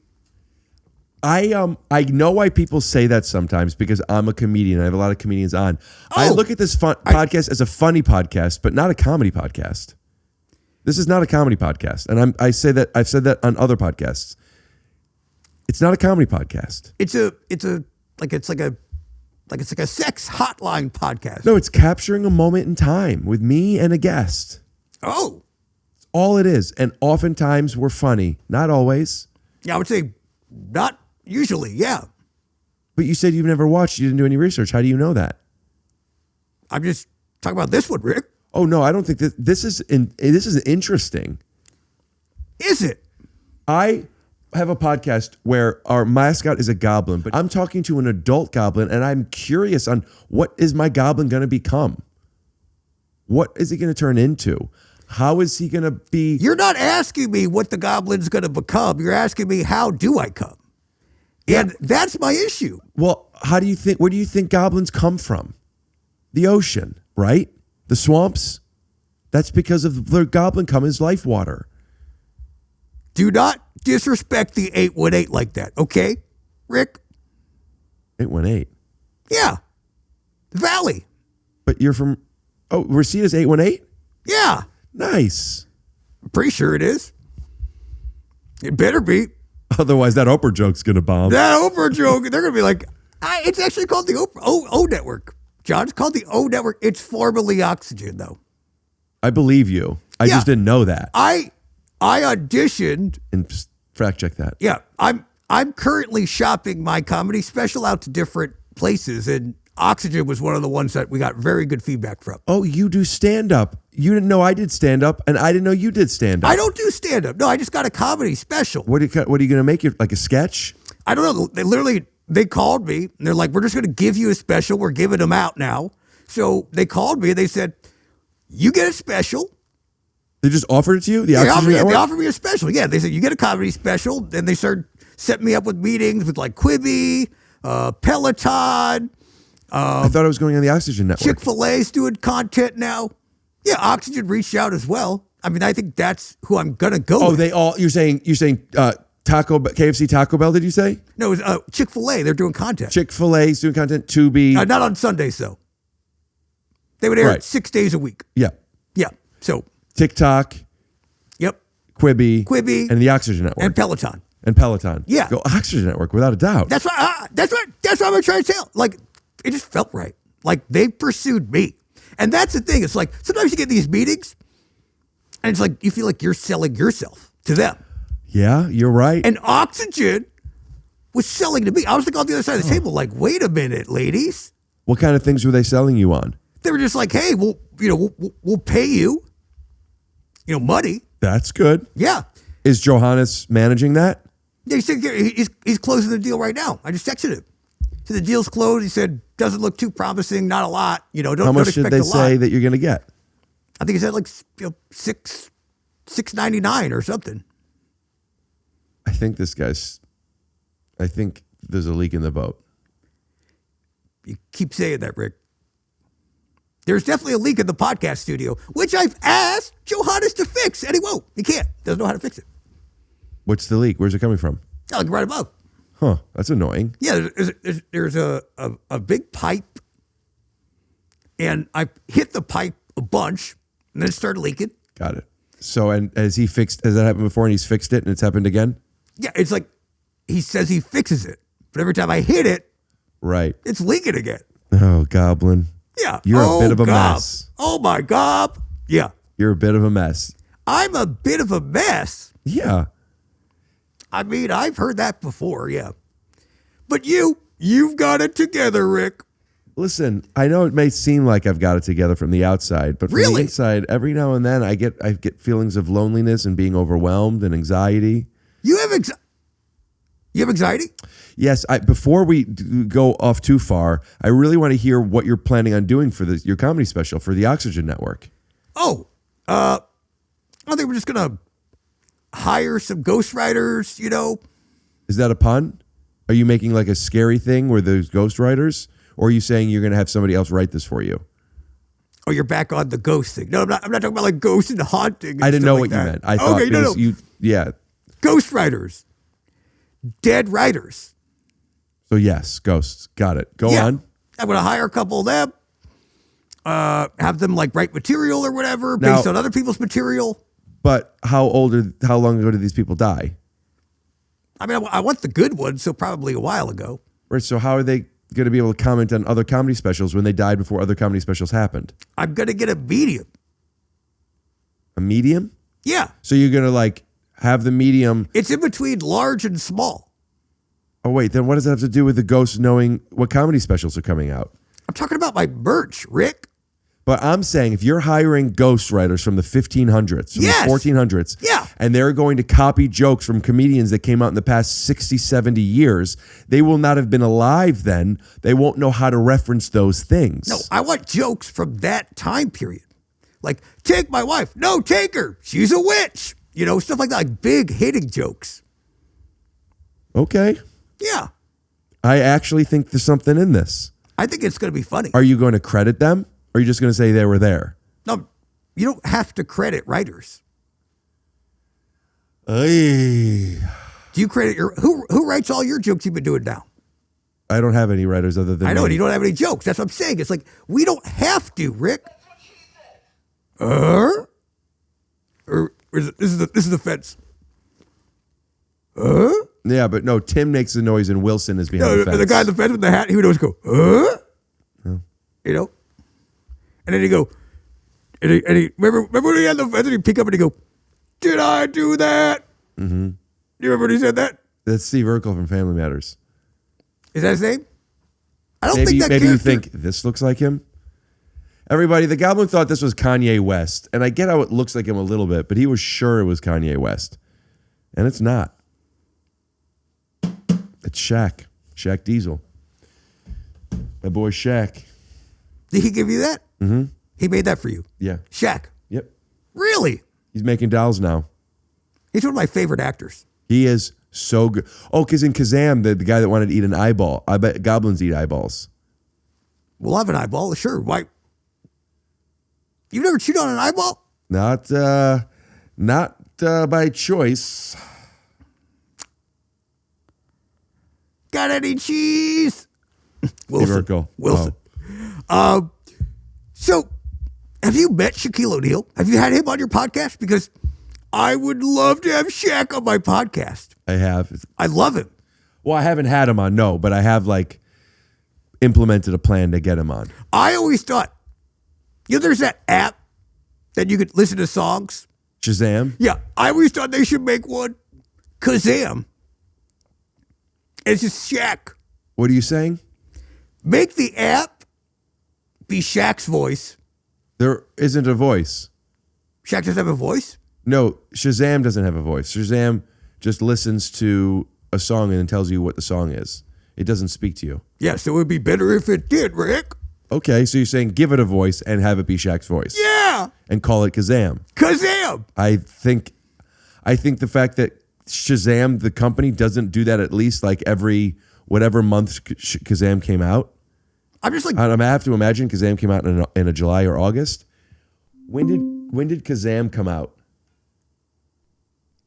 I know why people say that sometimes because I'm a comedian. I have a lot of comedians on. I look at this podcast as a funny podcast, but not a comedy podcast. This is not a comedy podcast, and I've said that on other podcasts. It's not a comedy podcast. It's like a sex hotline podcast. No, it's capturing a moment in time with me and a guest. Oh, it's all it is, and oftentimes we're funny. Not always. Yeah, I would say not usually. Yeah, but you said you've never watched. You didn't do any research. How do you know that? I'm just talking about this one, Rick. Oh no, I don't think that this is interesting. Is it? I have a podcast where our mascot is a goblin, but I'm talking to an adult goblin and I'm curious on what is my goblin going to become? What is he going to turn into? How is he going to be? You're not asking me what the goblin's going to become. You're asking me how do I come? And that's my issue. Well, where do you think goblins come from? The ocean, right? The swamps? That's because of the goblin cum is life water. Do not disrespect the 818 like that, okay, Rick? 818? Yeah. The Valley. But you're from, Receda's 818? Yeah. Nice. I'm pretty sure it is. It better be. Otherwise, that Oprah joke's going to bomb. That Oprah joke, they're going to be like, it's actually called the O Network. John, it's called the O Network. It's formerly Oxygen, though. I believe you. I just didn't know that. I auditioned. And just fact check that. Yeah. I'm currently shopping my comedy special out to different places, and Oxygen was one of the ones that we got very good feedback from. Oh, you do stand-up. You didn't know I did stand-up, and I didn't know you did stand-up. I don't do stand-up. No, I just got a comedy special. What are you going to make? Like a sketch? I don't know. They called me, and they're like, we're just going to give you a special. We're giving them out now. So they called me, and they said, you get a special. They just offered it to you? They offered me a special. Yeah, they said, you get a comedy special. Then they started setting me up with meetings with like Quibi, Peloton. I thought I was going on the Oxygen Network. Chick-fil-A's doing content now. Yeah, Oxygen reached out as well. I mean, I think that's who I'm going to go with. You're saying KFC Taco Bell, did you say? No, it was Chick-fil-A. They're doing content. Chick-fil-A's doing content to be. Not on Sundays, though. They would air it 6 days a week. Yeah. Yeah. So. TikTok. Yep. Quibi. And the Oxygen Network. And Peloton. Yeah. Go Oxygen Network, without a doubt. That's what I'm trying to tell. Like, it just felt right. Like, they pursued me. And that's the thing. It's like, sometimes you get these meetings, and it's like, you feel like you're selling yourself to them. Yeah, you're right. And Oxygen was selling to me. I was like on the other side of the table, like, wait a minute, ladies. What kind of things were they selling you on? They were just like, hey, we'll pay you, money. That's good. Yeah. Is Johannes managing that? Yeah, he said he's closing the deal right now. I just texted him. So the deal's closed. He said, doesn't look too promising, not a lot. How much did they say that you're going to get? I think he said like $6.99 or something. I think there's a leak in the boat. You keep saying that, Rick. There's definitely a leak in the podcast studio, which I've asked Johannes to fix, and he won't. He can't. Doesn't know how to fix it. What's the leak? Where's it coming from? Like right above. Huh. That's annoying. Yeah, there's a big pipe, and I hit the pipe a bunch, and then it started leaking. Got it. So, and has that happened before and he's fixed it and it's happened again? Yeah, it's like he says he fixes it, but every time I hit it, right, it's leaking again. Oh, Goblin. Yeah. You're a bit of a mess. Oh, my God. Yeah. You're a bit of a mess. I'm a bit of a mess. Yeah. I mean, I've heard that before, yeah. But you've got it together, Rick. Listen, I know it may seem like I've got it together from the outside, but from the inside, every now and then I get feelings of loneliness and being overwhelmed and anxiety. You have anxiety? Yes. Before we go off too far, I really want to hear what you're planning on doing for your comedy special for the Oxygen Network. Oh, I think we're just gonna hire some ghostwriters. Is that a pun? Are you making like a scary thing where there's ghostwriters? Or are you saying you're going to have somebody else write this for you? Oh, you're back on the ghost thing. No, I'm not talking about like ghosts and haunting. I didn't know what you meant. I thought it was you. Yeah. Ghost writers. Dead writers. So yes, ghosts. Got it. Go on. I'm going to hire a couple of them. Have them like write material or whatever based on other people's material. But how long ago did these people die? I mean, I want the good ones, so probably a while ago. Right. So how are they going to be able to comment on other comedy specials when they died before other comedy specials happened? I'm going to get a medium. A medium? Yeah. So you're going to like have the medium. It's in between large and small. Oh, wait. Then what does that have to do with the ghosts knowing what comedy specials are coming out? I'm talking about my merch, Rick. But I'm saying if you're hiring ghostwriters from the 1500s, from the 1400s, and they're going to copy jokes from comedians that came out in the past 60, 70 years, they will not have been alive then. They won't know how to reference those things. No, I want jokes from that time period. Like, take my wife. No, take her. She's a witch. Stuff like that, like big hitting jokes. Okay. Yeah. I actually think there's something in this. I think it's going to be funny. Are you going to credit them? Or are you just going to say they were there? No, you don't have to credit writers. Ay. Do you credit who writes all your jokes you've been doing now? I don't have any writers other than I know, me. and you don't have any jokes. That's what I'm saying. It's like, we don't have to, Rick. Or this is the fence. Yeah, but no, Tim makes the noise and Wilson is behind the fence. The guy on the fence with the hat, he would always go, And then he go, and he remember when he had the fence and he'd pick up and he'd go, did I do that? Mm-hmm. Do you remember when he said that? That's Steve Urkel from Family Matters. Is that his name? I don't think that maybe character... you think this looks like him? Everybody, the Goblin thought this was Kanye West. And I get how it looks like him a little bit, but he was sure it was Kanye West. And it's not. It's Shaq. Shaq Diesel. My boy Shaq. Did he give you that? Mm-hmm. He made that for you? Yeah. Shaq? Yep. Really? He's making dolls now. He's one of my favorite actors. He is so good. Oh, because in Kazam, the guy that wanted to eat an eyeball. I bet goblins eat eyeballs. We'll have an eyeball, sure. Why? You've never chewed on an eyeball? Not by choice. got any cheese? Wilson. Wilson. So, have you met Shaquille O'Neal? Have you had him on your podcast? Because I would love to have Shaq on my podcast. I have. I love him. Well, I haven't had him on, no, but I have like implemented a plan to get him on. I always thought, there's that app that you could listen to songs. Shazam? Yeah, I always thought they should make one. Kazam. It's just Shaq. What are you saying? Make the app be Shaq's voice. There isn't a voice. Shaq doesn't have a voice? No, Shazam doesn't have a voice. Shazam just listens to a song and then tells you what the song is. It doesn't speak to you. Yes, it would be better if it did, Rick. Okay, so you're saying give it a voice and have it be Shaq's voice. Yeah. And call it Kazam. Kazam. I think the fact that Shazam, the company, doesn't do that at least like every whatever month Kazam came out. I'm just like, I have to imagine Kazam came out in a July or August. When did Kazam come out?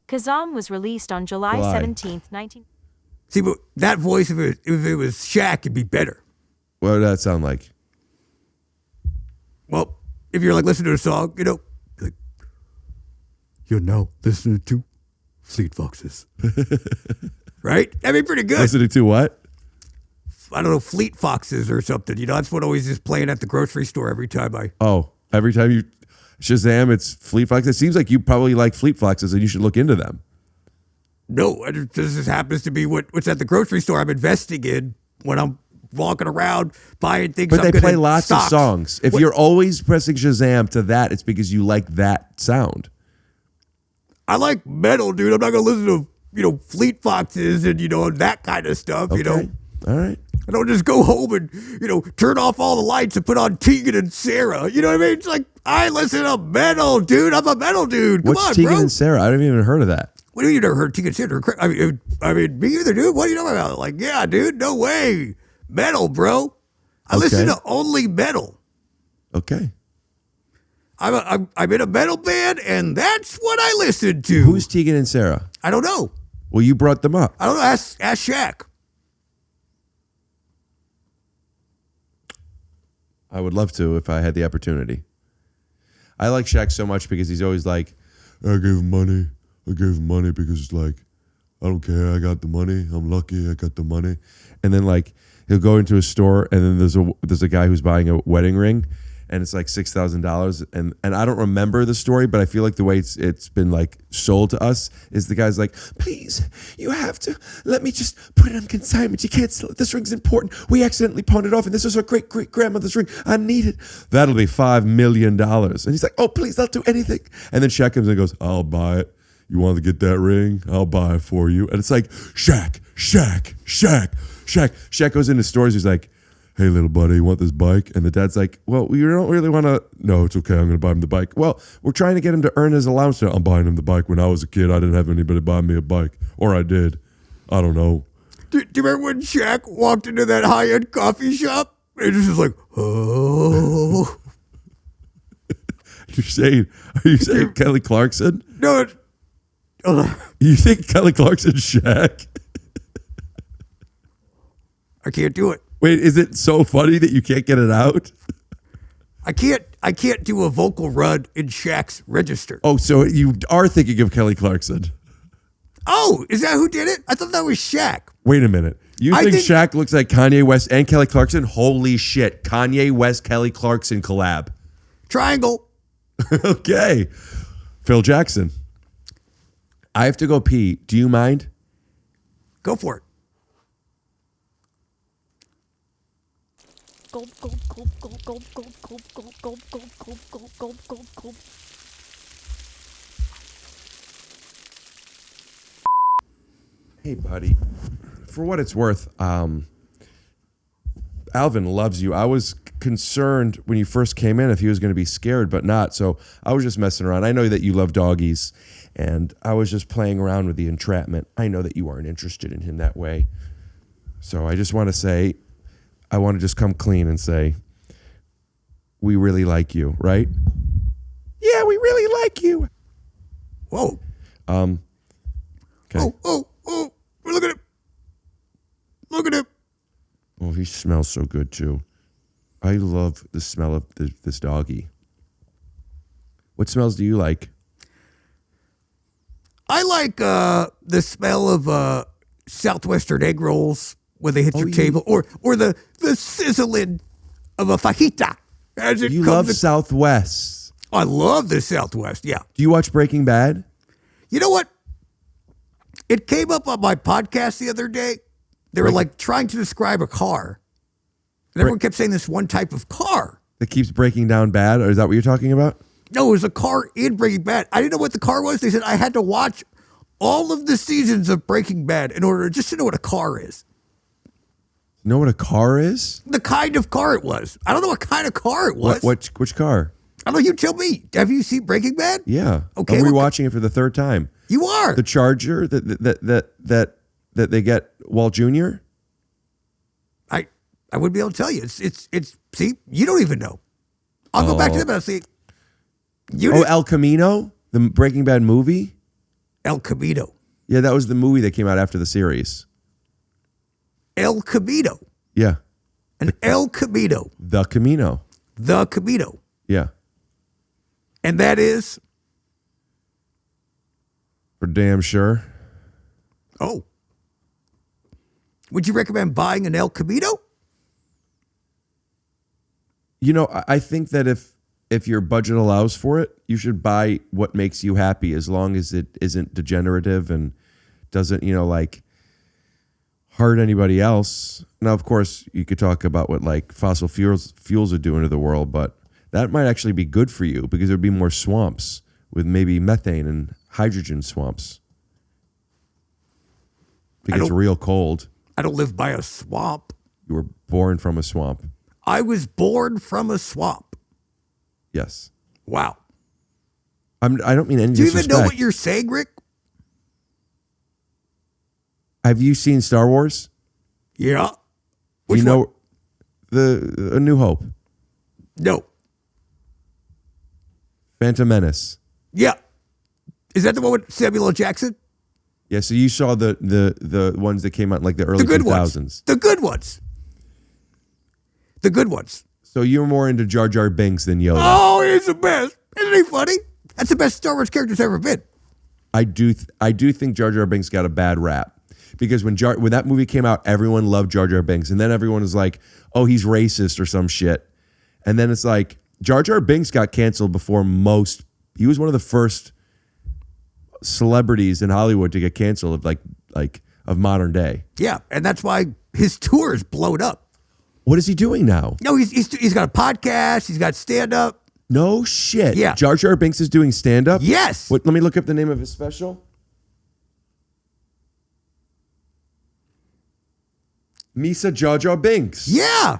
Kazam was released on July 17th, 19... See, but that voice, if it was Shaq, it'd be better. What would that sound like? Well, if you're like listening to a song, like, you're now listening to Fleet Foxes. Right? That'd be pretty good. Listening to what? I don't know, Fleet Foxes or something. That's what always is playing at the grocery store every time every time you Shazam, it's Fleet Foxes. It seems like you probably like Fleet Foxes and you should look into them. No, this just happens to be what's at the grocery store I'm investing in when I'm walking around buying things. But they play lots of songs. If you're always pressing Shazam to that, it's because you like that sound. I like metal, dude. I'm not going to listen to, Fleet Foxes and, that kind of stuff, Okay. All right. I don't just go home and, turn off all the lights and put on Tegan and Sarah. You know what I mean? It's like, I listen to metal, dude. I'm a metal dude. Come What's on, Tegan bro. and Sarah? I haven't even heard of that. What do you never heard Tegan and Sarah? I mean, me either, dude. What are you talking about? Like, yeah, dude, no way. Metal, bro. I listen to only metal. Okay. I'm in a metal band, and that's what I listen to. Who's Tegan and Sarah? I don't know. Well, you brought them up. I don't know. Ask Shaq. I would love to if I had the opportunity. I like Shaq so much because he's always like, I gave him money. I gave him money because it's like, I don't care. I got the money. I'm lucky. I got the money. And then like he'll go into a store and then there's a guy who's buying a wedding ring and it's like $6,000 and I don't remember the story, but I feel like the way it's been like sold to us is the guy's like, please, you have to let me just put it on consignment. You can't sell it. This ring's important. We accidentally pawned it off and this is our great grandmother's ring. I need it. That'll be $5 million. And he's like, oh, please, I'll do anything. And then Shaq comes in and goes, I'll buy it. You want to get that ring? I'll buy it for you. And it's like, Shaq. Shaq goes into stores. He's like, hey, little buddy, you want this bike? And the dad's like, well, you don't really want to. No, it's okay. I'm going to buy him the bike. Well, we're trying to get him to earn his allowance. I'm buying him the bike. When I was a kid, I didn't have anybody buy me a bike. Or I did. I don't know. Do you remember when Shaq walked into that high-end coffee shop? And he was just like, oh. Are you saying Kelly Clarkson? No. You think Kelly Clarkson's Shaq? I can't do it. Wait, is it so funny that you can't get it out? I can't do a vocal run in Shaq's register. Oh, so you are thinking of Kelly Clarkson. Oh, is that who did it? I thought that was Shaq. Wait a minute. You think Shaq looks like Kanye West and Kelly Clarkson? Holy shit. Kanye West, Kelly Clarkson collab. Triangle. Okay. Phil Jackson. I have to go pee. Do you mind? Go for it. Hey, buddy. For what it's worth, Alvin loves you. I was concerned when you first came in if he was going to be scared, but not. So I was just messing around. I know that you love doggies, and I was just playing around with the entrapment. I know that you aren't interested in him that way. So I just want to say, I want to just come clean and say, we really like you, right? Yeah, we really like you. Whoa. Okay. Oh, look at him. Look he smells so good too. I love the smell of this doggy. What smells do you like? I like the smell of Southwestern egg rolls when they hit your table, or the sizzling of a fajita. You love Southwest. I love the Southwest, yeah. Do you watch Breaking Bad? You know what? It came up on my podcast the other day. They were like trying to describe a car. And everyone kept saying this one type of car. That keeps breaking down bad? Or is that what you're talking about? No, it was a car in Breaking Bad. I didn't know what the car was. They said I had to watch all of the seasons of Breaking Bad in order just to know what a car is. You know what a car is? The kind of car it was. I don't know what kind of car it was. Which car? I don't know. You tell me. Have you seen Breaking Bad? Yeah. Okay. I'm rewatching it for the third time. You are. The Charger that they get Walt Jr.? I wouldn't be able to tell you. It's see, you don't even know. I'll go back to them and I'll see. El Camino? The Breaking Bad movie? El Camino. Yeah, that was the movie that came out after the series. El Camino. Yeah. El Camino. The Camino. The Camino. Yeah. And that is? For damn sure. Oh. Would you recommend buying an El Camino? You know, I think that if your budget allows for it, you should buy what makes you happy as long as it isn't degenerative and doesn't, like hurt anybody else. Now, of course, you could talk about what like fossil fuels are doing to the world, but that might actually be good for you because there'd be more swamps with maybe methane and hydrogen swamps. It gets real cold. I don't live by a swamp. You were born from a swamp. I was born from a swamp. Yes. Wow. I don't mean any Do you disrespect. even know what you're saying, Rick? Have you seen Star Wars? Yeah. Which one? A New Hope? No. Phantom Menace? Yeah. Is that the one with Samuel L. Jackson? Yeah, so you saw the ones that came out in like the early 2000s. The good ones. The good ones. So you're more into Jar Jar Binks than Yoda. Oh, he's the best. Isn't he funny? That's the best Star Wars character's ever been. I do think Jar Jar Binks got a bad rap because when that movie came out, everyone loved Jar Jar Binks, and then everyone was like, "Oh, he's racist or some shit," and then it's like Jar Jar Binks got canceled before most. He was one of the first celebrities in Hollywood to get canceled of modern day. Yeah, and that's why his tour is blown up. What is he doing now? No, he's got a podcast. He's got stand up. No shit. Yeah. Jar Jar Binks is doing stand up? Yes. Let me look up the name of his special. Misa Jar Jar Binks. Yeah.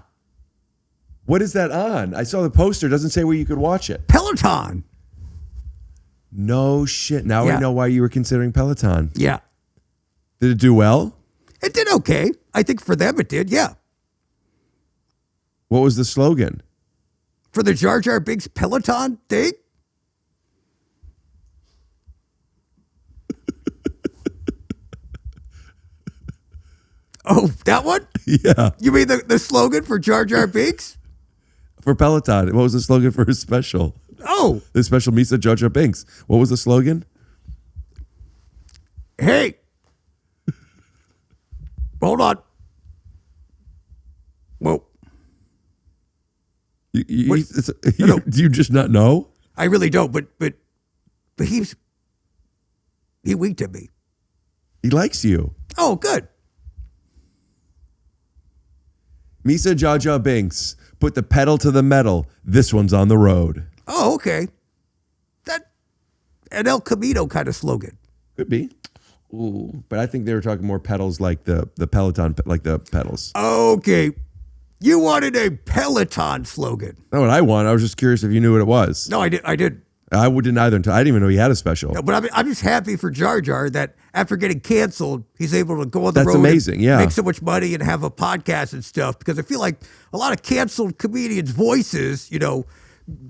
What is that on? I saw the poster. It doesn't say where you could watch it. Peloton. No shit. Now Yeah. I know why you were considering Peloton. Yeah. Did it do well? It did okay. I think for them it did, yeah. What was the slogan? For the Jar Jar Binks Peloton thing? Oh, that one? Yeah. You mean the slogan for Jar Jar Binks? For Peloton. What was the slogan for his special? Oh. The special Misa Jar Jar Binks. What was the slogan? Hey. Hold on. Whoa. Do you just not know? I really don't, but he winked at me. He likes you. Oh, good. Misa Jar Jar Binks. Put the pedal to the metal. This one's on the road. Oh, okay. That an El Camino kind of slogan. Could be. Ooh, but I think they were talking more pedals like the Peloton, like the pedals. Okay. You wanted a Peloton slogan. Not what I want. I was just curious if you knew what it was. No, I did. I didn't either. I didn't even know he had a special. No, but I'm just happy for Jar Jar that after getting canceled, he's able to go on the road. That's amazing, yeah. Make so much money and have a podcast and stuff. Because I feel like a lot of canceled comedians' voices,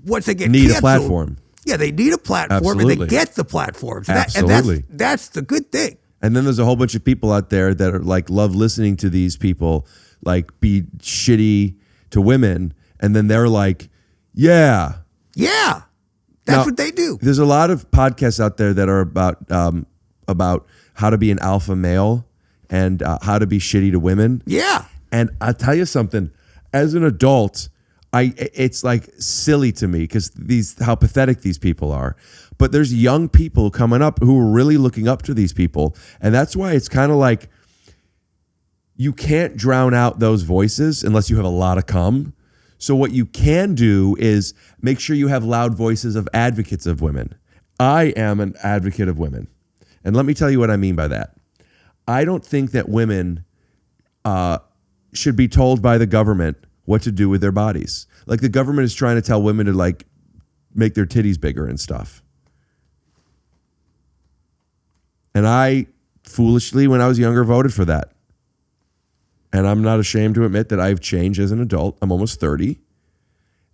once they get Need canceled, a platform. Yeah, they need a platform and they get the platforms. Absolutely. That's the good thing. And then there's a whole bunch of people out there that are like love listening to these people like be shitty to women, and then they're like, yeah. That's what they do. There's a lot of podcasts out there that are about how to be an alpha male and how to be shitty to women. Yeah. And I'll tell you something, as an adult, it's like silly to me because how pathetic these people are. But there's young people coming up who are really looking up to these people. And that's why it's kind of like you can't drown out those voices unless you have a lot of cum. So what you can do is make sure you have loud voices of advocates of women. I am an advocate of women. And let me tell you what I mean by that. I don't think that women should be told by the government what to do with their bodies. Like the government is trying to tell women to like make their titties bigger and stuff. And I foolishly, when I was younger, voted for that. And I'm not ashamed to admit that I've changed as an adult. I'm almost 30.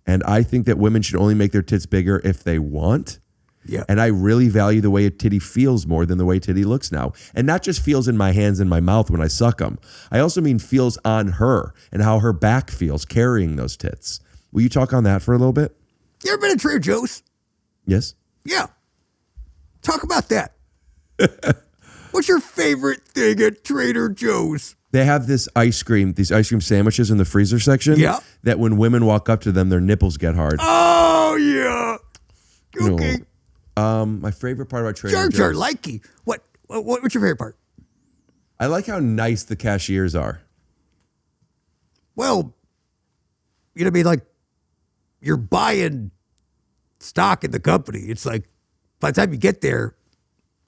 And I think that women should only make their tits bigger if they want. Yeah. And I really value the way a titty feels more than the way a titty looks now. And not just feels in my hands and my mouth when I suck them. I also mean feels on her and how her back feels carrying those tits. Will you talk on that for a little bit? You ever been to Trader Joe's? Yes. Yeah. Talk about that. What's your favorite thing at Trader Joe's? They have these ice cream sandwiches in the freezer section. Yeah. That when women walk up to them, their nipples get hard. Oh, yeah. Okay. My favorite part about Trader Joe's. Jar likey. What's your favorite part? I like how nice the cashiers are. Well, you know what I mean? Like, you're buying stock in the company. It's like, by the time you get there,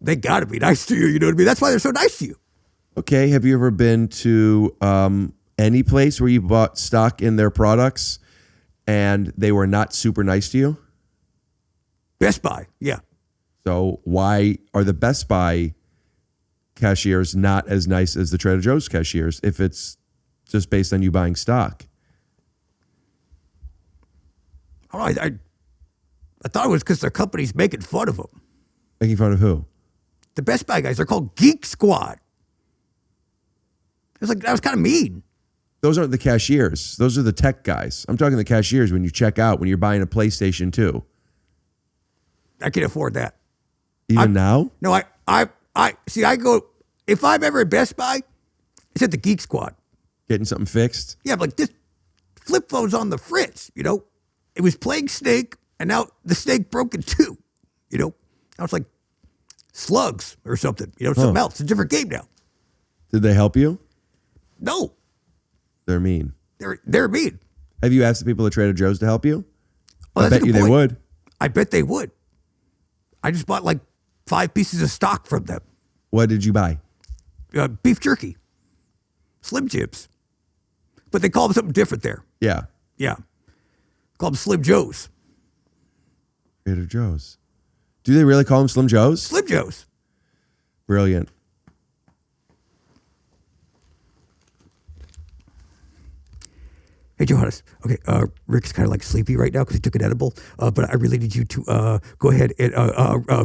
they got to be nice to you. You know what I mean? That's why they're so nice to you. Okay. Have you ever been to any place where you bought stock in their products and they were not super nice to you? Best Buy, yeah. So why are the Best Buy cashiers not as nice as the Trader Joe's cashiers if it's just based on you buying stock? I thought it was because their company's making fun of them. Making fun of who? The Best Buy guys. They're called Geek Squad. It was like, that was kind of mean. Those aren't the cashiers. Those are the tech guys. I'm talking the cashiers when you check out, when you're buying a PlayStation 2. I can afford that. Even now? No, I go, if I'm ever at Best Buy, it's at the Geek Squad. Getting something fixed? Yeah, but like this flip phone's on the fritz, you know? It was playing Snake, and now the Snake broke in two, you know? Now it's like slugs or something, you know, something else. It's a different game now. Did they help you? No. They're mean. They're mean. Have you asked the people at Trader Joe's to help you? Oh, I bet you they would. I bet they would. I just bought like 5 pieces of stock from them. What did you buy? Beef jerky. Slim Jims. But they call them something different there. Yeah. Yeah. Call them Slim Joes. Trader Joe's. Do they really call them Slim Joes? Slim Joes. Brilliant. Hey, Johannes. Okay, Rick's kind of like sleepy right now because he took an edible. But I really need you to go ahead and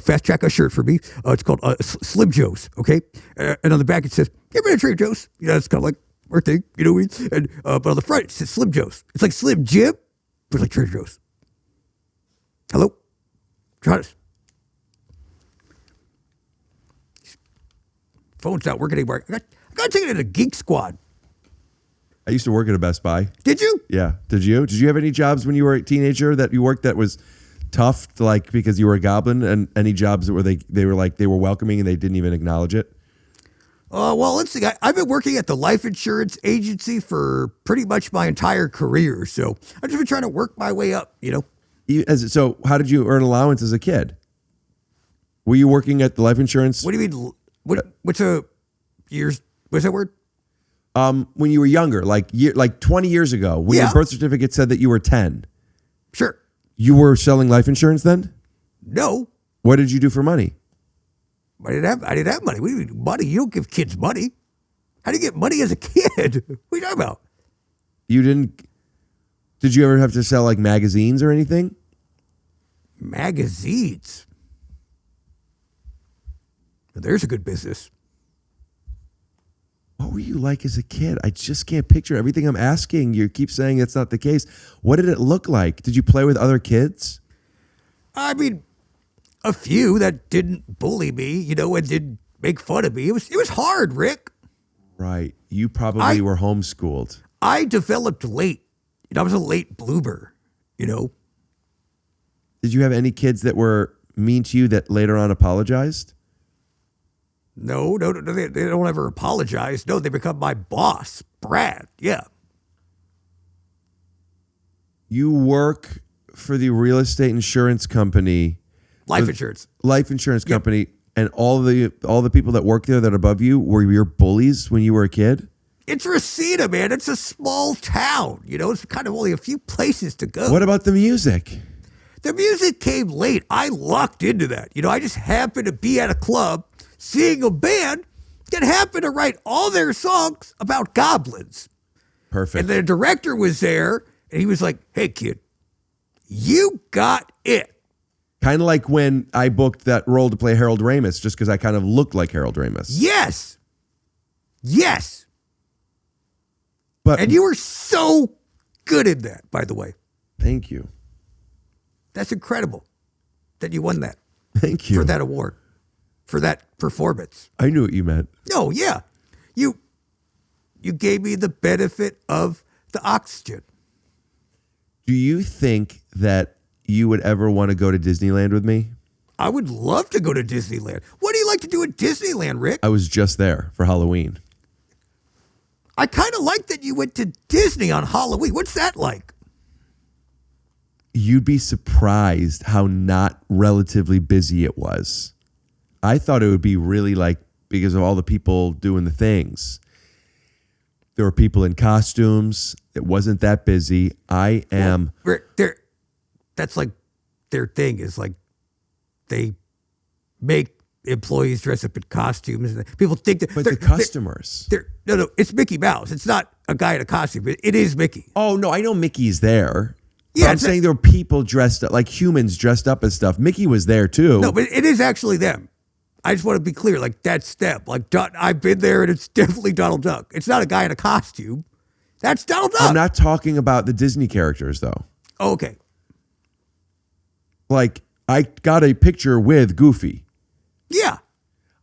fast track a shirt for me. It's called Slim Joe's. Okay, and on the back it says, "You ever been to Trader Joe's?" You know, it's kind of like our thing. You know what I mean? And but on the front it says Slim Joe's. It's like Slim Jim, but like Trader Joe's. Hello, Johannes. Phone's not working anymore. I got to take it to Geek Squad. I used to work at a Best Buy. Did you? Yeah. Did you? Did you have any jobs when you were a teenager that you worked that was tough, like because you were a goblin, and any jobs that were they were welcoming and they didn't even acknowledge it? Well, let's see. I've been working at the life insurance agency for pretty much my entire career, so I've just been trying to work my way up. You know. So, how did you earn allowance as a kid? Were you working at the life insurance? What do you mean? What's a years? What's that word? When you were younger, like 20 years ago, when your birth certificate said that you were 10. Sure. You were selling life insurance then? No. What did you do for money? I didn't have money. What do you mean money? You don't give kids money. How do you get money as a kid? What are you talking about? You didn't. Did you ever have to sell like magazines or anything? Magazines. Well, there's a good business. What were you like as a kid? I just can't picture everything I'm asking. You keep saying it's not the case. What did it look like? Did you play with other kids? I mean, a few that didn't bully me, and didn't make fun of me. It was hard, Rick. Right. You probably were homeschooled. I developed late. I was a late bloomer, Did you have any kids that were mean to you that later on apologized? No, they don't ever apologize. No, they become my boss, Brad. Yeah. You work for the real estate insurance company. Life insurance Company, and all the people that work there that are above you were your bullies when you were a kid? It's Receda, man. It's a small town. It's kind of only a few places to go. What about the music? The music came late. I lucked into that. I just happened to be at a club seeing a band that happened to write all their songs about goblins. Perfect. And the director was there, and he was like, hey, kid, you got it. Kind of like when I booked that role to play Harold Ramis, just because I kind of looked like Harold Ramis. Yes. And you were so good at that, by the way. Thank you. That's incredible that you won that. Thank you. For that award. For that performance. I knew what you meant. No, yeah. You gave me the benefit of the oxygen. Do you think that you would ever want to go to Disneyland with me? I would love to go to Disneyland. What do you like to do at Disneyland, Rick? I was just there for Halloween. I kind of like that you went to Disney on Halloween. What's that like? You'd be surprised how not relatively busy it was. I thought it would be really because of all the people doing the things. There were people in costumes. It wasn't that busy. That's like their thing is like they make employees dress up in costumes. And people think that. But the customers. No, it's Mickey Mouse. It's not a guy in a costume. It is Mickey. Oh, no, I know Mickey's there. Yeah, I'm saying there were people dressed up, like humans dressed up as stuff. Mickey was there too. No, but it is actually them. I just want to be clear, that's them. I've been there, and it's definitely Donald Duck. It's not a guy in a costume. That's Donald Duck. I'm not talking about the Disney characters, though. Oh, okay. I got a picture with Goofy. Yeah.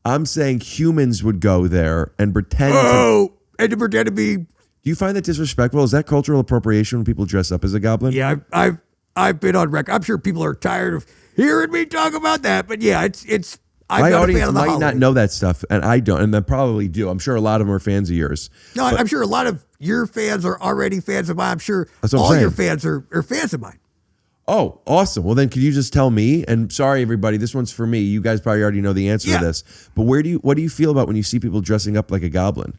I'm saying humans would go there and pretend and to pretend to be. Do you find that disrespectful? Is that cultural appropriation when people dress up as a goblin? Yeah, I've been on record. I'm sure people are tired of hearing me talk about that, but yeah, it's. My audience might not know that stuff, and I don't, and they probably do. I'm sure a lot of them are fans of yours. No, I'm sure a lot of your fans are already fans of mine. I'm sure your fans are fans of mine. Oh, awesome. Well, then could you just tell me, and sorry, everybody, this one's for me. You guys probably already know the answer to this, but what do you feel about when you see people dressing up like a goblin?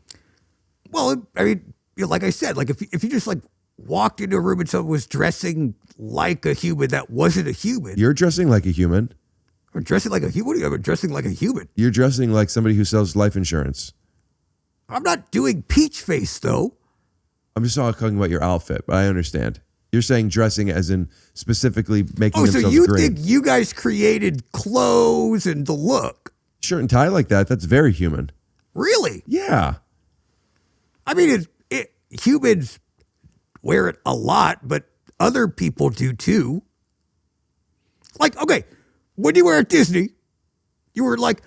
Well, I mean, like I said, if you just walked into a room and someone was dressing like a human that wasn't a human. You're dressing like a human. I'm dressing like a human. What are you? I'm dressing like a human. You're dressing like somebody who sells life insurance. I'm not doing peach face, though. I'm just talking about your outfit, but I understand. You're saying dressing as in specifically making themselves green. Oh, so you think you guys created clothes and the look? Shirt and tie like that, that's very human. Really? Yeah. I mean, humans wear it a lot, but other people do too. Okay. When you were at Disney, you were like,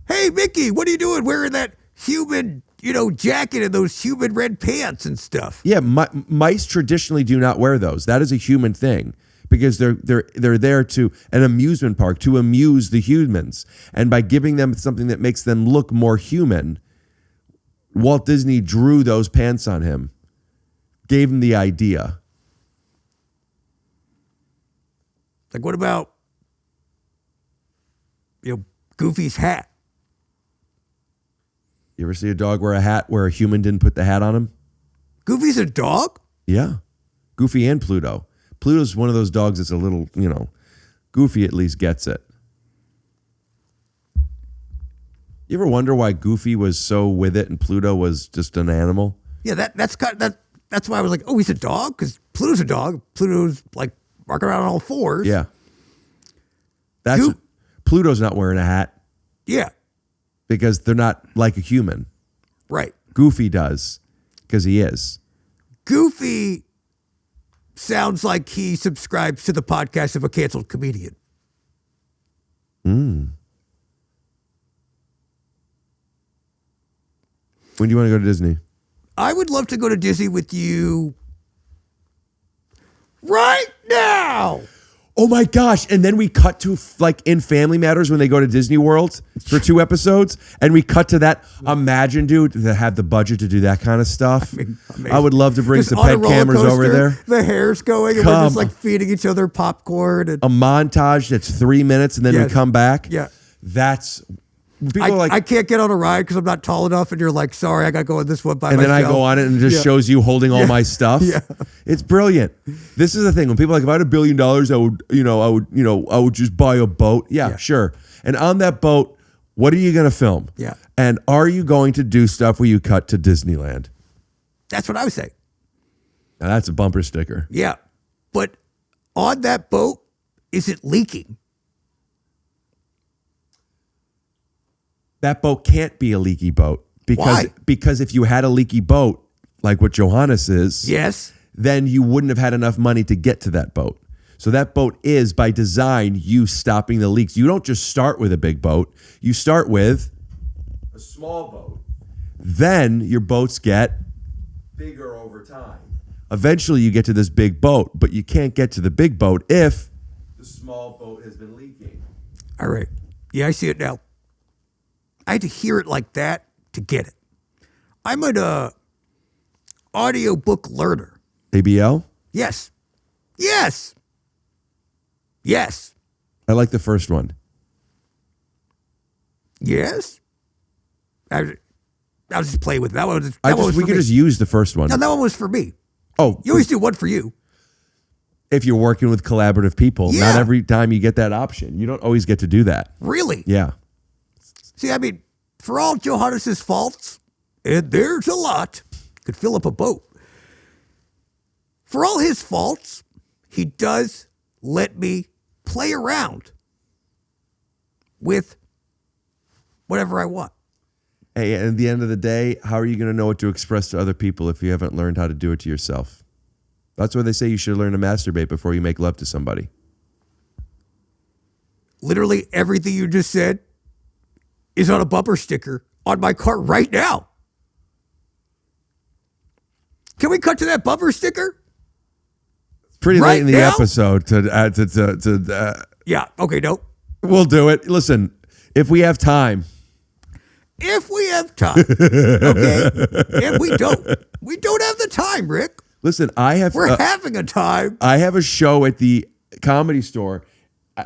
hey, Mickey, what are you doing wearing that human, jacket and those human red pants and stuff? Yeah, mice traditionally do not wear those. That is a human thing because they're there to an amusement park to amuse the humans. And by giving them something that makes them look more human, Walt Disney drew those pants on him, gave him the idea. What about Goofy's hat? You ever see a dog wear a hat where a human didn't put the hat on him? Goofy's a dog? Yeah. Goofy and Pluto. Pluto's one of those dogs that's a little, Goofy at least gets it. You ever wonder why Goofy was so with it and Pluto was just an animal? Yeah, that's why I was like, oh, he's a dog? Because Pluto's a dog. Pluto's walking around on all fours. Yeah. Pluto's not wearing a hat. Yeah. Because they're not like a human. Right. Goofy does, because he is. Goofy sounds like he subscribes to the podcast of a canceled comedian. When do you want to go to Disney? I would love to go to Disney with you right now. Oh my gosh. And then we cut to like in Family Matters when they go to Disney World for 2 episodes. And we cut to that. Imagine, dude, that had the budget to do that kind of stuff. I would love to bring Just some on a pet roller cameras over coaster, there. The hair's going and we're just like feeding each other popcorn. And A montage that's 3 minutes and then we Yes. come back. Yeah. That's people are like, I can't get on a ride because I'm not tall enough. And you're like, sorry, I got to go on this one by and myself. then I go on it and it just Yeah. shows you holding all my stuff. Yeah. It's brilliant. This is the thing. When people are like, if I had $1 billion, I would just buy a boat. Yeah, sure. And on that boat, what are you going to film? Yeah. And are you going to do stuff where you cut to Disneyland? That's what I was saying. Now that's a bumper sticker. Yeah. But on that boat, is it leaking? That boat can't be a leaky boat Why? because if you had a leaky boat, like what Johannes is, Yes. then you wouldn't have had enough money to get to that boat. So that boat is, by design, you stopping the leaks. You don't just start with a big boat. You start with a small boat. Then your boats get bigger over time. Eventually you get to this big boat, but you can't get to the big boat if the small boat has been leaking. All right. Yeah, I see it now. I had to hear it like that to get it. I'm an audiobook learner. ABL? Yes. Yes. Yes. I like the first one. Yes. I was just playing with it. That one. We could just use the first one. No, that one was for me. Oh, You always do one for you. if you're working with collaborative people, Yeah. not every time you get that option. You don't always get to do that. Really? Yeah. See, I mean, for all Johannes' faults, and there's a lot, could fill up a boat. For all his faults, he does let me play around with whatever I want. Hey, at the end of the day, how are you going to know what to express to other people if you haven't learned how to do it to yourself? That's why they say you should learn to masturbate before you make love to somebody. Literally everything you just said is on a bumper sticker on my car right now. Can we cut to that bumper sticker? Pretty Right late in the now? episode to Yeah. Okay. No. we'll do it. Listen, if we have time. If we have time. Okay. If we don't have the time, Rick. Listen, We're having a time. I have a show at the Comedy Store.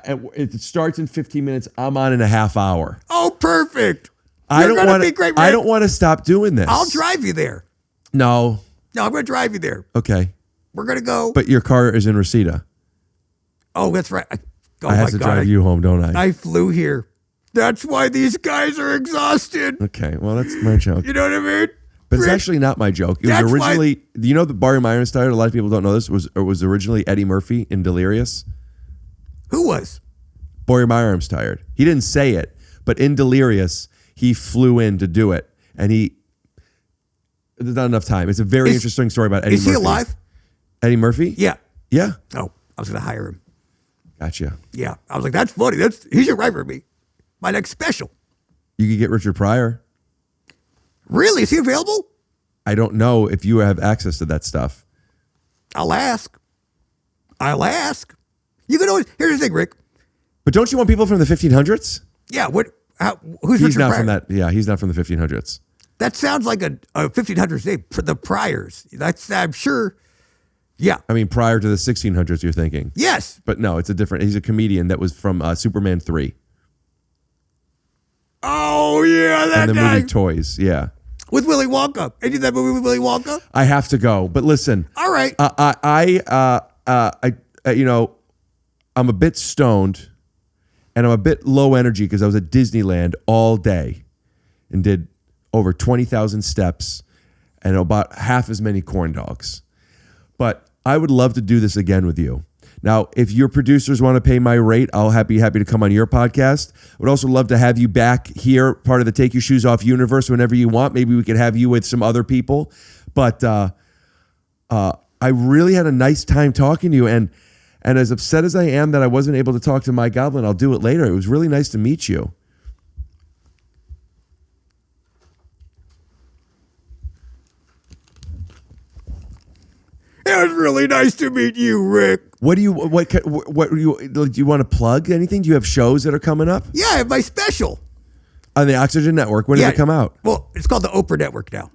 It starts in 15 minutes. I'm on in a half hour. Oh, perfect. I You're don't gonna want be great, I Rick. don't want to stop doing this. I'll drive you there. No. No, I'm going to drive you there. Okay. We're going to go. But your car is in Reseda. Oh, that's right. Oh, I have my to God. drive you home, don't I? I flew here. That's why these guys are exhausted. Okay. Well, that's my joke. You know what I mean? But it's Rick, actually not my joke. It That's was why- originally, you know, the Barry Myers tired. A lot of people don't know this. Was originally Eddie Murphy in Delirious. Who was? Barry Myers tired. He didn't say it, but in Delirious, he flew in to do it, and there's not enough time. It's a very interesting story about Eddie Murphy. Is he alive? Eddie Murphy? Yeah. Yeah. Oh, I was going to hire him. Gotcha. Yeah. I was like, that's funny. He should write for me. My next special. You could get Richard Pryor. Really? Is he available? I don't know if you have access to that stuff. I'll ask. You can always. Here's the thing, Rick. But don't you want people from the 1500s? Yeah. Who's He's Richard not Pryor? from that. Yeah, he's not from the 1500s. That sounds like a 1500s name. The Pryors. I'm sure. Yeah. I mean, prior to the 1600s, you're thinking. Yes. But no, it's a different. He's a comedian that was from Superman 3. Oh yeah, that and the guy movie Toys. Yeah. with Willy Wonka. I did that movie with Willy Wonka. I have to go, but listen. All right. I'm a bit stoned, and I'm a bit low energy because I was at Disneyland all day, and did over 20,000 steps, and about half as many corn dogs. But I would love to do this again with you. Now, if your producers want to pay my rate, I'll be happy to come on your podcast. I would also love to have you back here, part of the Take Your Shoes Off universe, whenever you want. Maybe we could have you with some other people. But I really had a nice time talking to you. And as upset as I am that I wasn't able to talk to my goblin, I'll do it later. It was really nice to meet you. It was really nice to meet you, Rick. What do you want to plug anything? Do you have shows that are coming up? Yeah, I have my special on the Oxygen Network. When does it come out? Well, it's called the Oprah Network now.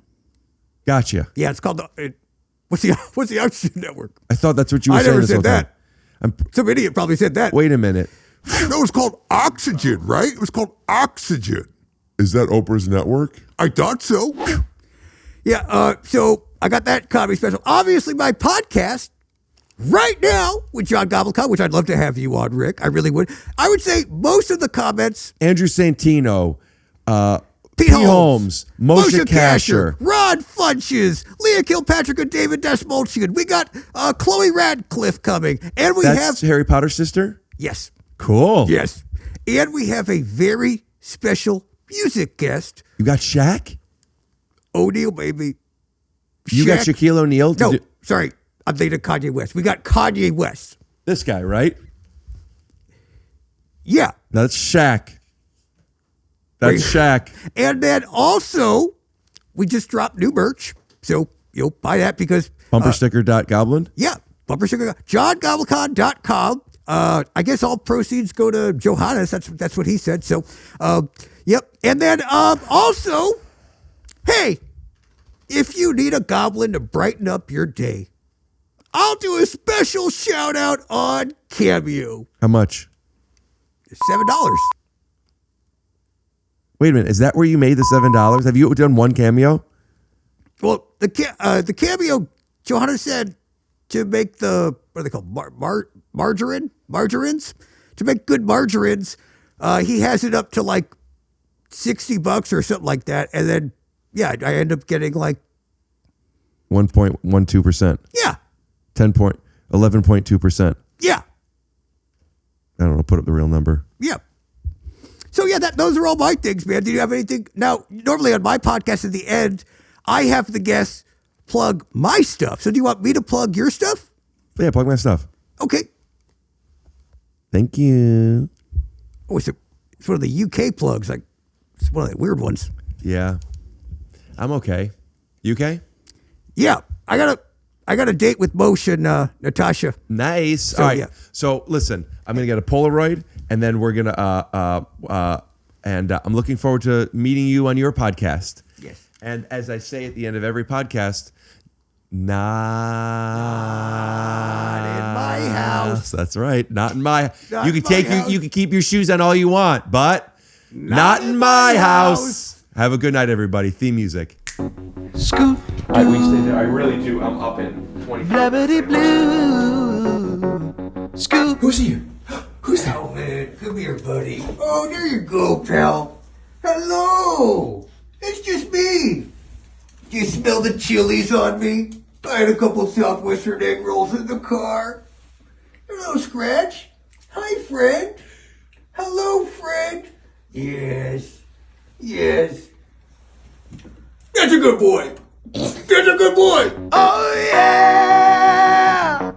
Gotcha. Yeah, it's called what's the Oxygen Network? I thought that's what you were saying. I never this whole said time. that. Some idiot probably said that. Wait a minute. No, it was called Oxygen, right? It was called Oxygen. Is that Oprah's network? I thought so. Yeah, so I got that comedy special. Obviously, my podcast right now with John Goblikon, which I'd love to have you on, Rick. I really would. I would say most of the comments. Andrew Santino, Pete Holmes, Mosha Kasher, Rod Funches, Leah Kilpatrick, and David Desmolchian. We got Chloe Radcliffe coming. And we That's have Harry Potter's sister? Yes. Cool. Yes. And we have a very special music guest. You got Shaq? O'Neal, baby. You got Shaquille O'Neal? No, sorry. I'm thinking Kanye West. We got Kanye West. This guy, right? Yeah. That's Shaq. That's Shaq. And then also, we just dropped new merch. So you'll buy that because... Bumpersticker.goblin? Yeah. Bumpersticker. JohnGoblikon.com. I guess all proceeds go to Johannes. That's what he said. So, yep. And then also, hey, if you need a goblin to brighten up your day, I'll do a special shout out on Cameo. How much? $7. Wait a minute. Is that where you made the $7? Have you done one cameo? Well, the Cameo, Johanna said to make the, what are they called? Margarines? To make good margarines, he has it up to like $60 or something like that. And then, yeah, I end up getting like 1.12%. Yeah. 11.2%. Yeah. I don't know. Put up the real number. Yeah. So yeah, those are all my things, man. Do you have anything? Now, normally on my podcast at the end, I have the guests plug my stuff. So do you want me to plug your stuff? Yeah, plug my stuff. Okay. Thank you. Oh, it's one of the UK plugs. Like, it's one of the weird ones. Yeah. I'm okay. You okay? Yeah. I got a date with Mosha and Natasha. Nice. So, all right. yeah. So listen, I'm gonna get a Polaroid, and then we're gonna I'm looking forward to meeting you on your podcast. Yes. And as I say at the end of every podcast, not in my house. That's right. Not in my. Not you can in my take house. you can keep your shoes on all you want, but not in my house. Have a good night, everybody. Theme music. Scoop. We stay there. I really do. I'm up in 25. Blabbity blue. Scoop. Who's here? Who's that? Oh, man. Come here, buddy. Oh, there you go, pal. Hello. It's just me. Do you smell the chilies on me? I had a couple Southwestern egg rolls in the car. Hello, Scratch. Hi, friend. Hello, friend. Yes. Yes. That's a good boy. That's a good boy. Oh, yeah.